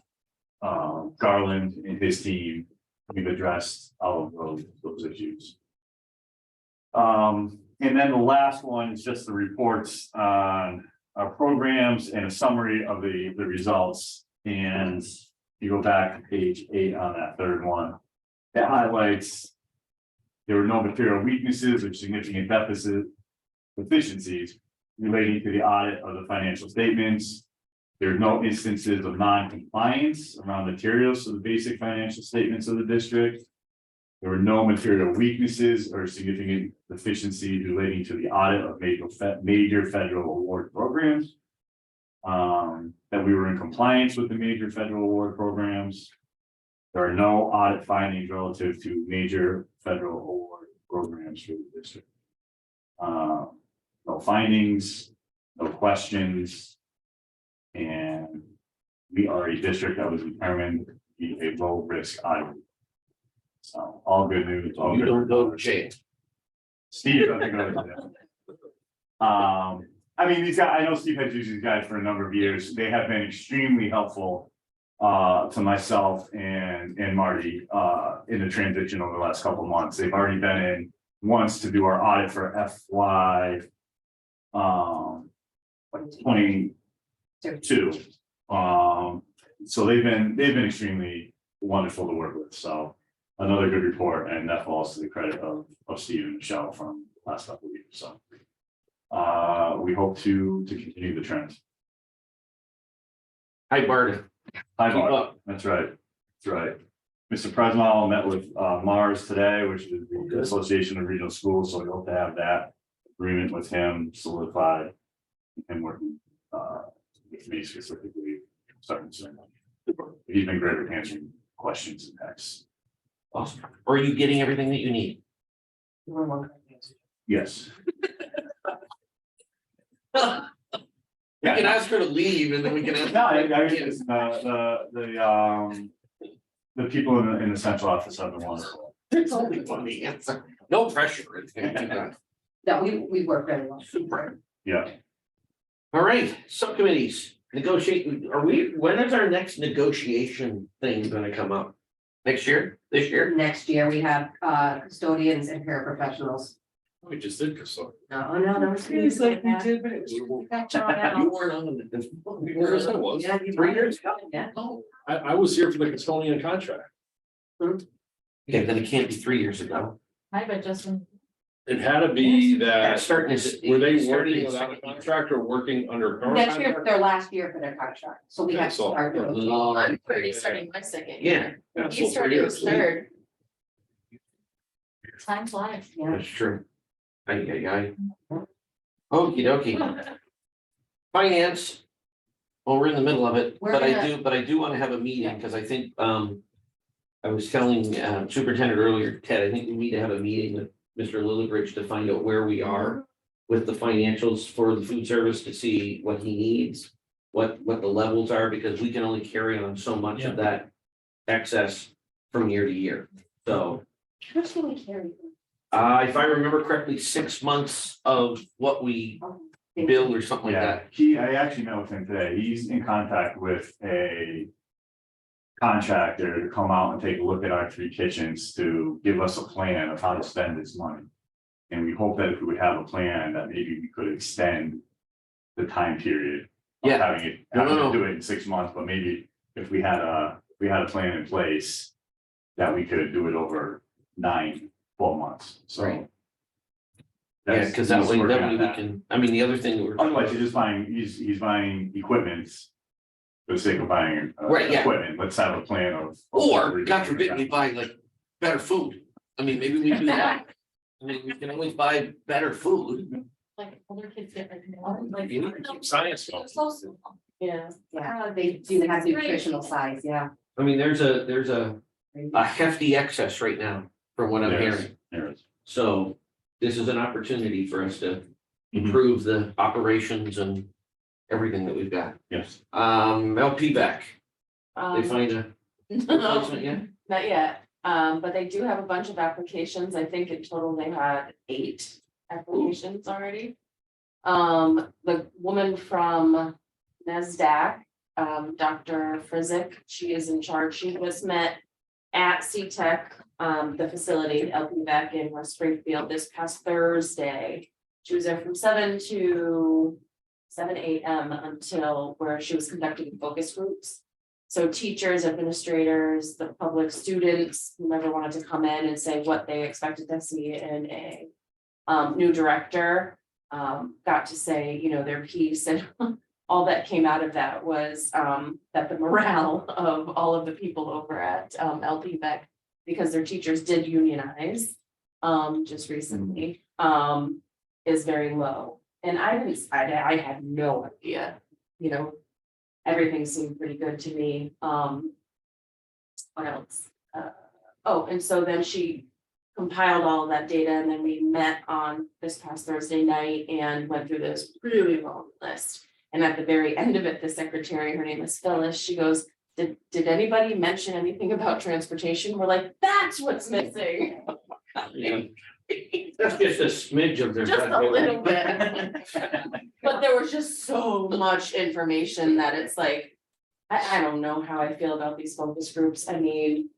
Garland and his team, we've addressed all of those issues. And then the last one is just the reports on our programs and a summary of the results. And you go back to page 8 on that third one. It highlights there were no material weaknesses or significant deficiencies relating to the audit of the financial statements. There are no instances of non-compliance around materials to the basic financial statements of the district. There were no material weaknesses or significant deficiencies relating to the audit of major federal award programs. That we were in compliance with the major federal award programs. There are no audit findings relative to major federal award programs for the district. No findings, no questions. And we are a district that was determined to be a low risk audit. So all good news. All You good don't go to news. jail. Steve doesn't go to jail. I mean, these guys, I know Steve has used these guys for a number of years. They have been extremely helpful to myself and Marty in the transition over the last couple of months. They've already been in once to do our audit for FY 22. So they've been extremely wonderful to work with. So another good report, and that falls to the credit of Steve and Michelle from the last couple of years. So we hope to continue the trend. Hi, Barton. Hi, Keep Mark. up. That's right. That's right. Mr. Presnell met with Mars today, which is the Association of Regional Schools, so we hope to have that agreement with him solidified. And working with me specifically, starting soon. He's been great with answering questions and texts. Awesome. Or are you getting everything that you need? Yes. We can ask her to leave and then we can ask. No, I guess the people in the central office have been wonderful. It's only one answer. No pressure. No, we work very well. Super. Yeah. All right, subcommittees, negotiate, when is our next negotiation thing gonna come up? Next year, this year? Next year, we have custodians and paraprofessionals. We just did so. No, that was. Feels like we did, but it was- You weren't on the. Yes, I was. Yeah, 3 years ago? Yeah. Oh, I was here for the custodian contract. okay, then it can't be 3 years ago. I bet Justin, It had to be that, Starting is. were they starting working is without a second year. contract or working under current Next year, contract? their last year for their contract, so we Okay, have to so- start. doing- I'm already starting my second Yeah. year. Yeah, so He 3 started years. his third. Time flies. Yeah. That's true. Okey dokey. Finance. Well, we're in the middle of it, We're but I gonna- do want to have a meeting, because I think, I was telling Superintendent earlier, Ted, I think we need to have a meeting with Mr. Lillibridge to find out where we are with the financials for the food service, to see what he needs, what the levels are, because we can only carry on so much of that excess from year to year. So, How much do we carry? if I remember correctly, 6 months of what we bill or something like that. Yeah, I actually met with him today. He's in contact with a contractor to come out and take a look at our 3 kitchens to give us a plan of how to spend this money. And we hope that if we would have a plan, that maybe we could extend the time period. Of Yeah. having to do it in 6 months, but maybe if we had a plan in place. That we could do it over 9-12 months, so. Right. Yeah, that's- because that he's way, working that on way we that. can, I mean, the other thing that we're. Otherwise, he's buying equipment. For the sake of buying Right, yeah. equipment, let's have a plan of. Or, God forbid, we buy like better food. I mean, maybe we do that. I mean, we can always buy better food. Like older kids get like. You need to keep science going. Yeah. Yeah, they do have nutritional size, yeah. I mean, there's a hefty excess right now, from what I'm There is, hearing. there is. So this is an opportunity for us to Mhm. improve the operations and everything that we've got. Yes, LP back. They find a No, replacement yet? not yet, but they do have a bunch of applications, I think in total they had 8 applications already. The woman from NASDAQ, Dr. Frizik, she is in charge, she was met at CTEC, the facility, LPVAC in West Springfield this past Thursday. She was there from 7 to 7 AM until where she was conducting focus groups. So teachers, administrators, the public, students, whoever wanted to come in and say what they expected to see in a new director, got to say, you know, their piece, and all that came out of that was that the morale of all of the people over at LPVEC, because their teachers did unionize just recently, is very low. And I had no idea, you know, everything seemed pretty good to me. What else? Oh, and so then she compiled all of that data, and then we met on this past Thursday night and went through this really long list. And at the very end of it, the secretary, her name is Phyllis, she goes, did anybody mention anything about transportation? We're like, that's what's missing. Yeah. That's just a smidge of their. Just a little bit. But there was just so much information that it's like, I don't know how I feel about these focus groups. I mean,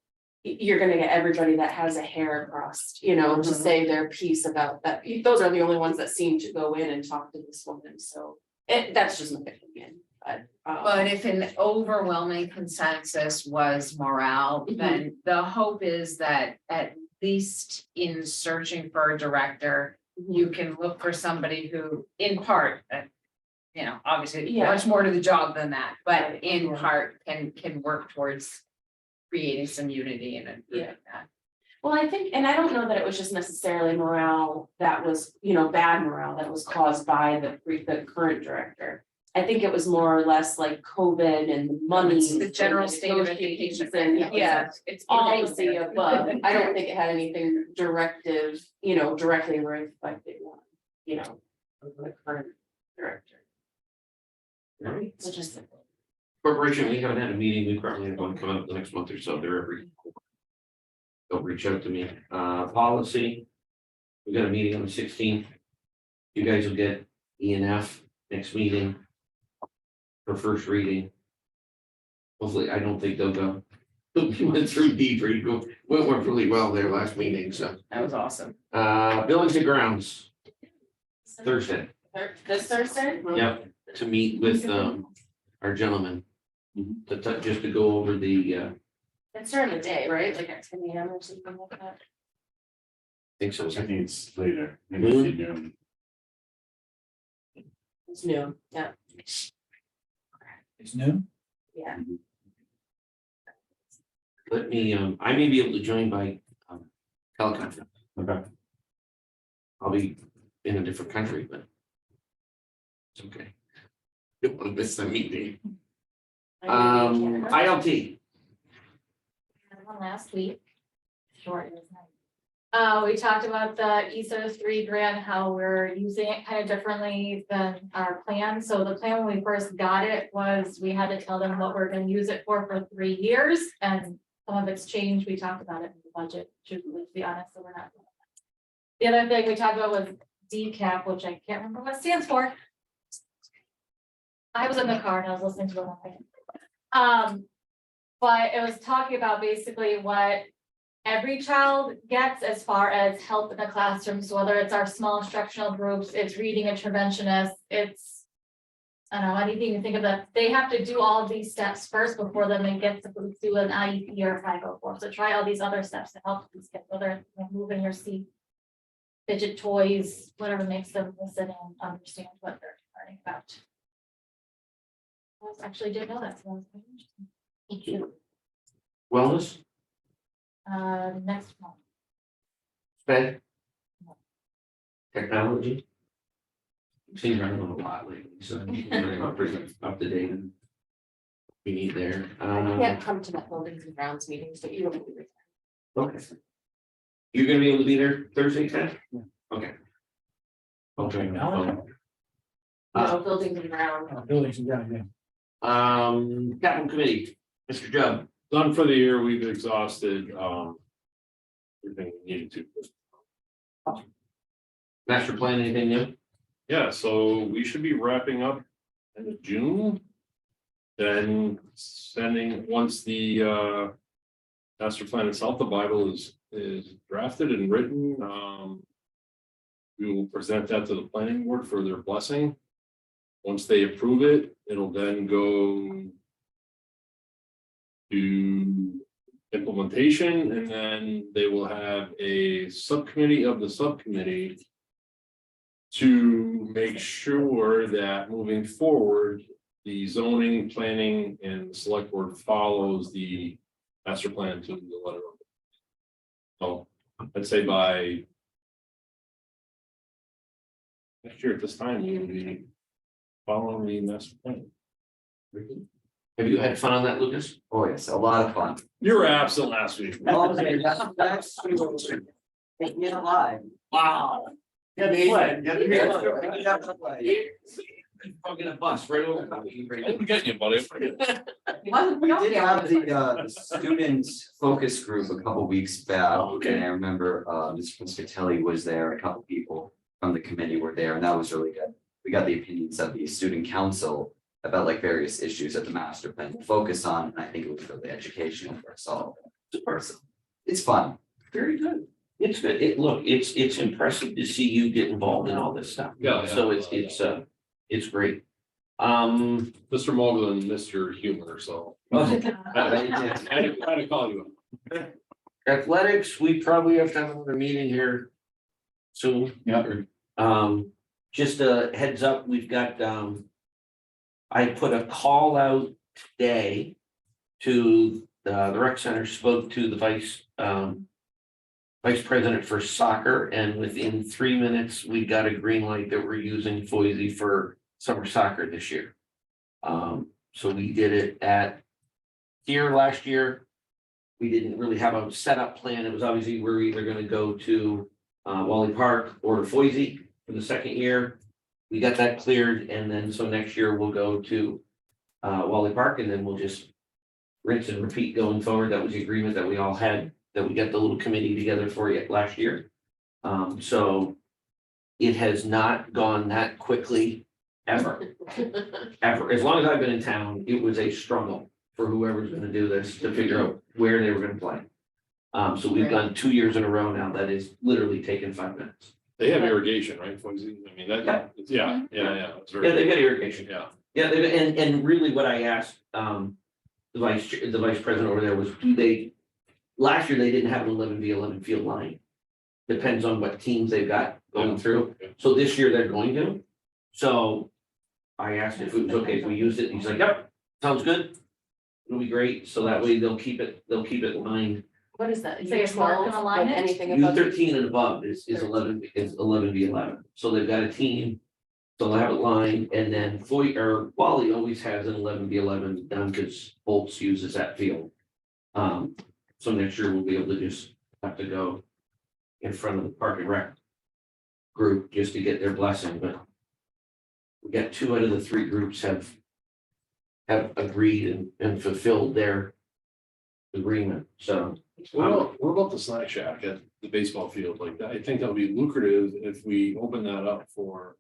you're gonna get everybody that has a hair crossed, you know, to say their piece about that. Those are the only ones that seem to go in and talk to this woman, so that's just my opinion, but. But if an overwhelming consensus was morale, then the hope is that at least in searching for a director, you can look for somebody who, in part, you know, obviously Yeah. much more to the job than that, but in Yeah. part can work towards creating some unity and improving that. Well, I think, and I don't know that it was just necessarily morale that was, you know, bad morale that was caused by the current director. I think it was more or less like COVID and the money. It's the general and state of education. negotiations and, yeah, It's all of the above. I don't think it had anything directive, you know, directly reflecting on, you know, the current director. So just. Corporation, we haven't had a meeting, we probably have one coming up the next month or so, they're every. They'll reach out to me, policy. We got a meeting on the 16th. You guys will get E&F next meeting. For first reading. Hopefully, I don't think they'll go. We went through D pretty good, went really well there last meeting, so. That was awesome. Buildings and grounds, Thursday, This Thursday? yep, to meet with our gentleman. Just to go over the, It's during the day, right? Like at 10 AM or something like that. think so. I think it's later. maybe Noon? noon. It's noon, yeah, It's noon? yeah. Let me, I may be able to join by teleconference. Okay. I'll be in a different country, but. It's okay. Don't want to miss the meeting. ILT, One last week. Short. it was nice. We talked about the ESO 3 grant, how we're using it kind of differently than our plan. So the plan when we first got it was we had to tell them what we're gonna use it for 3 years, and some of it's changed. We talked about it in the budget, truthfully, to be honest, so we're not. The other thing we talked about was DCAP, which I can't remember what it stands for. I was in the car and I was listening to it. But it was talking about basically what every child gets as far as help in the classroom. So whether it's our small instructional groups, it's reading interventionist, it's, I don't know, anything you think of that, they have to do all of these steps first before then they get to do an IEP or 504. So try all these other steps to help these kids, whether it's like moving your seat, fidget toys, whatever makes them listen and understand what they're learning about. I actually didn't know that. So that was pretty interesting. wellness, Next one. sped. Technology. Seems I don't know a lot lately, so I'm pretty up to date. And we need there. I can't come to that buildings and grounds meeting, so you don't. Have to be there. Okay. You're gonna be able to be there Thursday, Ted? Yeah. Okay. Okay. Technology? No, buildings and grounds. Buildings and grounds, yeah. Capital committee, Mr. Judd, Done for the year, we've exhausted, everything we needed to. master plan, anything new? Yeah, so we should be wrapping up in June. Then sending, once the master plan itself, the Bible is drafted and written, we will present that to the planning board for their blessing. Once they approve it, it'll then go to implementation, and then they will have a subcommittee of the subcommittee to make sure that moving forward, the zoning, planning, and select board follows the master plan to the letter. So I'd say by next year at this time, we will be following the master plan. Have you had fun on that, Lucas? Oh, yes, a lot of fun. You were absent last week. Take me alive. Wow. Yeah, I'm gonna bust right over. I'm getting you, buddy. We did have the student focus group a couple weeks back, Oh, okay. and I remember Mr. Piscatelli was there, a couple people from the committee were there, and that was really good. We got the opinions of the student council about like various issues that the master plan will focus on, and I think it was really educational for us all. It's fun. Very good. It's good. It's impressive to see you get involved in all this stuff. Yeah. So it's great. Mr. Mogul and Mr. Humor, so. I had to call you. Athletics, we probably have to have another meeting here soon. Yeah. Just a heads up, we've got, I put a call out today to the rec center, spoke to the vice president for soccer, and within 3 minutes, we got a green light that we're using Foisey for summer soccer this year. So we did it at here last year. We didn't really have a setup plan. It was obviously we're either gonna go to Wally Park or to Foisey for the second year. We got that cleared, and then so next year we'll go to Wally Park, and then we'll just rinse and repeat going forward. That was the agreement that we all had, that we got the little committee together for you last year. So it has not gone that quickly ever. Ever. As long as I've been in town, it was a struggle for whoever's gonna do this to figure out where they were gonna play. So we've done 2 years in a row now. That is literally taken 5 minutes. They have irrigation, right, Foisey? I mean, that, yeah. It's very. Yeah, they've got irrigation. Yeah. Yeah, and really what I asked, the vice president over there was, last year they didn't have an 11v11 field line. Depends on what teams they've got going through. So this year they're going to. So I asked if it was okay if we used it. He's like, yep, sounds good. It'll be great. So that way they'll keep it lined. What is that? Say it's not gonna line it? Anything U13 and above is 11v11. So they've got a team. So they'll have it lined, and then Wally always has an 11v11 done because Bolts uses that field. So next year we'll be able to just have to go in front of the park and rec group just to get their blessing, but we got 2 out of the 3 groups have agreed and fulfilled their agreement, so. What about the snack shack at the baseball field? Like, I think that would be lucrative if we open that up for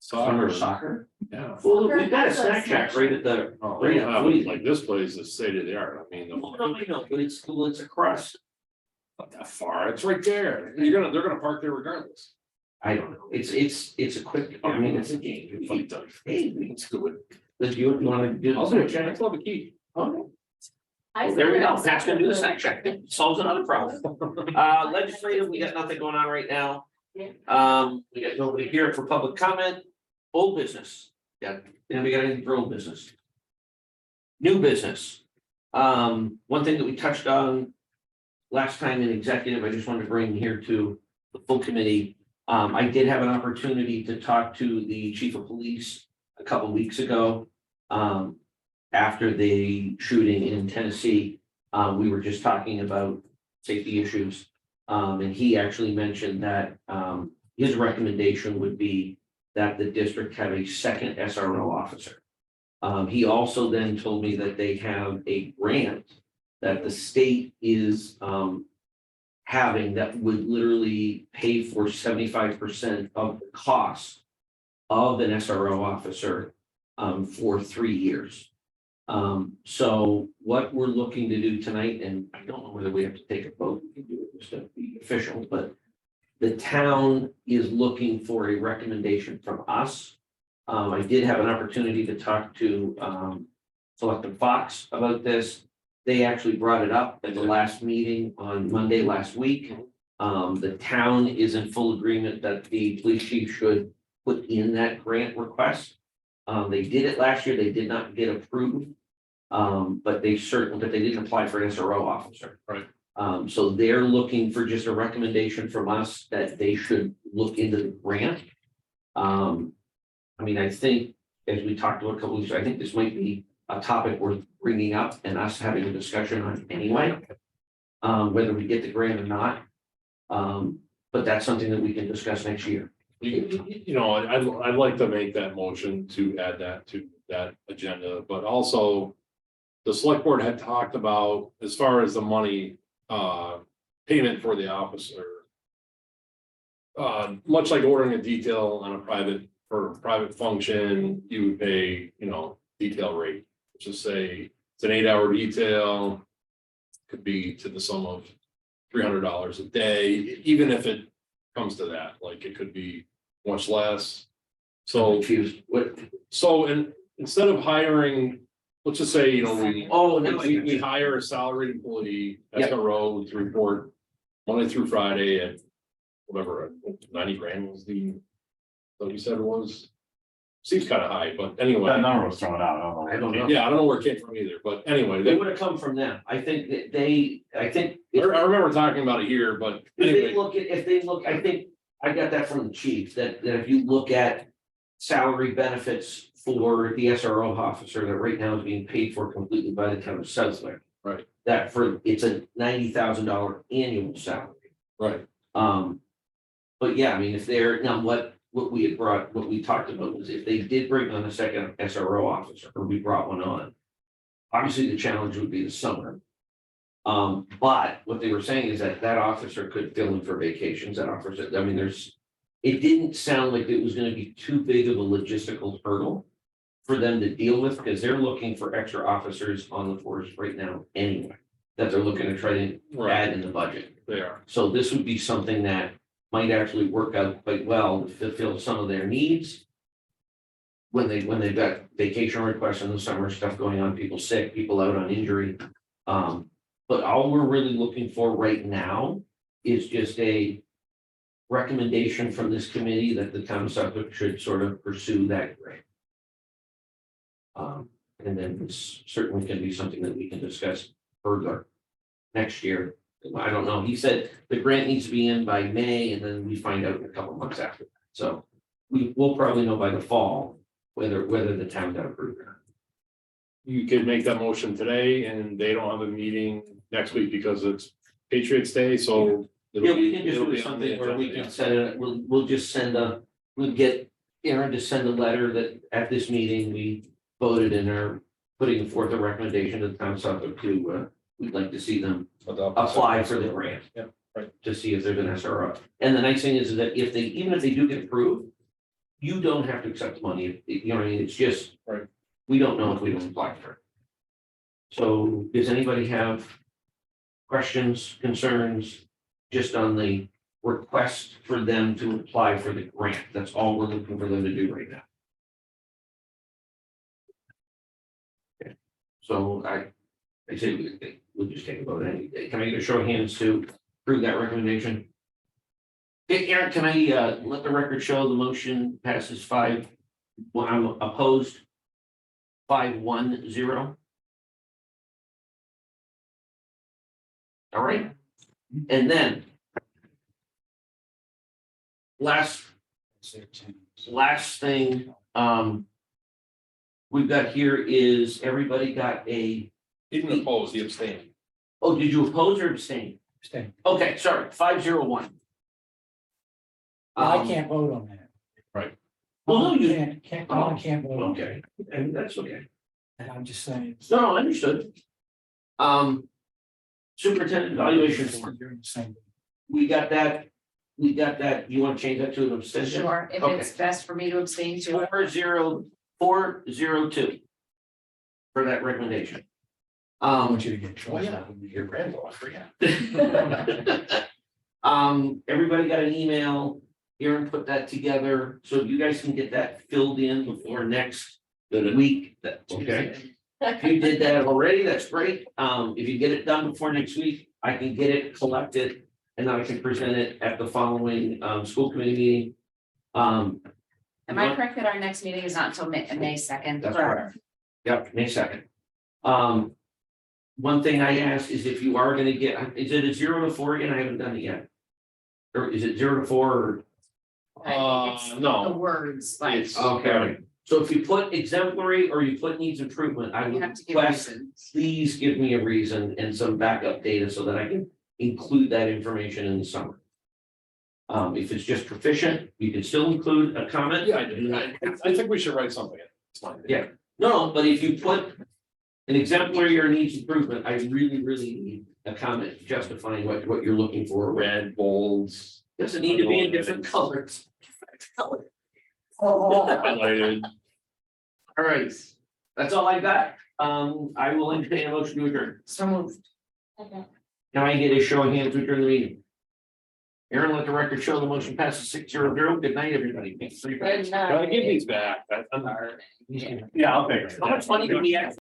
Summer soccer. soccer? Yeah. Well, we've got a snack shack right at the, Oh, right yeah, at Foisey. like this place is state of the art. I mean, No, I know, but it's cool, it's across. not that far. It's right there. They're gonna park there regardless. I don't know, it's a quick, I mean, it's a game. Fight done. Hey, Let's do it. you wanna do I'll the do snack it. shack? That's love a key. Okay. Well, there we go. That's gonna do the snack shack. Solves another problem. Legislative, we got nothing going on right now. We got nobody here for public comment. Old business. Yeah, we got anything for old business? New business. One thing that we touched on last time in executive, I just wanted to bring here to the full committee. I did have an opportunity to talk to the chief of police a couple weeks ago. After the shooting in Tennessee, we were just talking about safety issues. And he actually mentioned that his recommendation would be that the district have a second SRO officer. He also then told me that they have a grant that the state is having that would literally pay for 75% of the cost of an SRO officer for 3 years. So what we're looking to do tonight, and I don't know whether we have to take a vote, we can do it just to be official, but the town is looking for a recommendation from us. I did have an opportunity to talk to Selectman Fox about this. They actually brought it up at the last meeting on Monday last week. The town is in full agreement that the police chief should put in that grant request. They did it last year, they did not get approved. But they didn't apply for an SRO officer. Right. So they're looking for just a recommendation from us that they should look into the grant. I mean, I think, as we talked about a couple weeks ago, I think this might be a topic worth bringing up and us having a discussion on anyway. Whether we get the grant or not. But that's something that we can discuss next year. You know, I'd like to make that motion to add that to that agenda, but also. The select board had talked about, as far as the money, payment for the officer. Much like ordering a detail on for a private function, you would pay, detail rate. Just say it's an 8-hour detail. Could be to the sum of $300 a day, even if it comes to that, like it could be much less. So, Confused, what, instead of hiring, let's just say, we no, hire a salaried employee, Yep. SRO to report Monday through Friday at whatever, 90 grand was what you said it was. Seems kind of high, but anyway. That number was thrown out, I don't know. Yeah, I don't know where it came from either, but anyway, They would have come from them. I think that I think. I remember talking about it here, but If they look, I think, I got that from the chief, that if you look at salary benefits for the SRO officer that right now is being paid for completely by the town of Southwick. Right. That it's a $90,000 annual salary. right, But yeah, I mean, if they're, now what we talked about was if they did bring on a second SRO officer, or we brought one on. Obviously, the challenge would be the summer. But what they were saying is that officer could fill in for vacations, that officer, I mean, it didn't sound like it was gonna be too big of a logistical hurdle for them to deal with, because they're looking for extra officers on the force right now anyway, that they're looking to try to right, add in the budget. they are, So this would be something that might actually work out quite well to fulfill some of their needs. When they've got vacation requests in the summer, stuff going on, people sick, people out on injury. But all we're really looking for right now is just a recommendation from this committee that the town of Suffolk should sort of pursue that grant. And then this certainly can be something that we can discuss further next year. I don't know. He said the grant needs to be in by May, and then we find out in a couple months after that. So we'll probably know by the fall whether the town got approved or not. you could make that motion today, and they don't have a meeting next week because it's Patriots Day, so. Yeah, we can just it'll do be on something the where we agenda, can set it, we'll just we'll get Aaron to send a letter that at this meeting, we voted and are putting forth a recommendation to the town of Suffolk to, we'd like to see them apply for the grant. Yeah, right. To see if there's an SRO. And the nice thing is that even if they do get approved, you don't have to accept the money. You know what I mean? It's just. Right. We don't know if we don't apply for it. So does anybody have questions, concerns, just on the request for them to apply for the grant? That's all we're looking for them to do right now. Okay. So I say we'll just take a vote. Can I get a show of hands to approve that recommendation? Okay, Aaron, can I let the record show the motion passes 5, well, I'm opposed 5-1-0. All right, and then last thing we've got here is everybody got a, He didn't oppose, he abstained. oh, did you oppose or abstain? Abstain. Okay, sorry, 5-0-1. I can't vote on that. Well, no, you, Can't vote, okay, and that's okay. and I'm just saying. No, understood. Superintendent evaluation form, You're the same. we got that, you wanna change that to an abstention? Sure, if Okay. it's best for me to abstain to. 402. For that recommendation. I want you to get choice. Your grandpa, forget. Everybody got an email, Aaron put that together, so you guys can get that filled in before next week, okay? If you did that already, that's great, if you get it done before next week, I can get it collected. And then I can present it at the following, school committee meeting. Am I correct that our next meeting is not until May 2nd? That's correct. Yep, May 2nd. One thing I asked is if you are gonna get, is it a 0 to 4 again? I haven't done it yet. Or is it 0 to 4 or? It's The No, words, like, it's, Okay, so if you put exemplary or you put needs improvement, I you would have to give request, reasons. please give me a reason and some backup data so that I can include that information in the summary. If it's just proficient, you can still include a comment. yeah, I think we should write something. It's fine. Yeah. No, but if you put an exemplary or needs improvement, I really need a comment justifying what you're looking for. Red, bolds, Doesn't need to be in different colors. highlighted. All right, that's all I got. I will entertain a motion to adjourn. So moved. Okay. Can I get a show of hands to adjourn the meeting? Aaron, let the record show the motion passes 6-0. Good night, everybody. Thanks for your- Good Gotta give night. these back. Yeah, I'll take it. How much money do we have?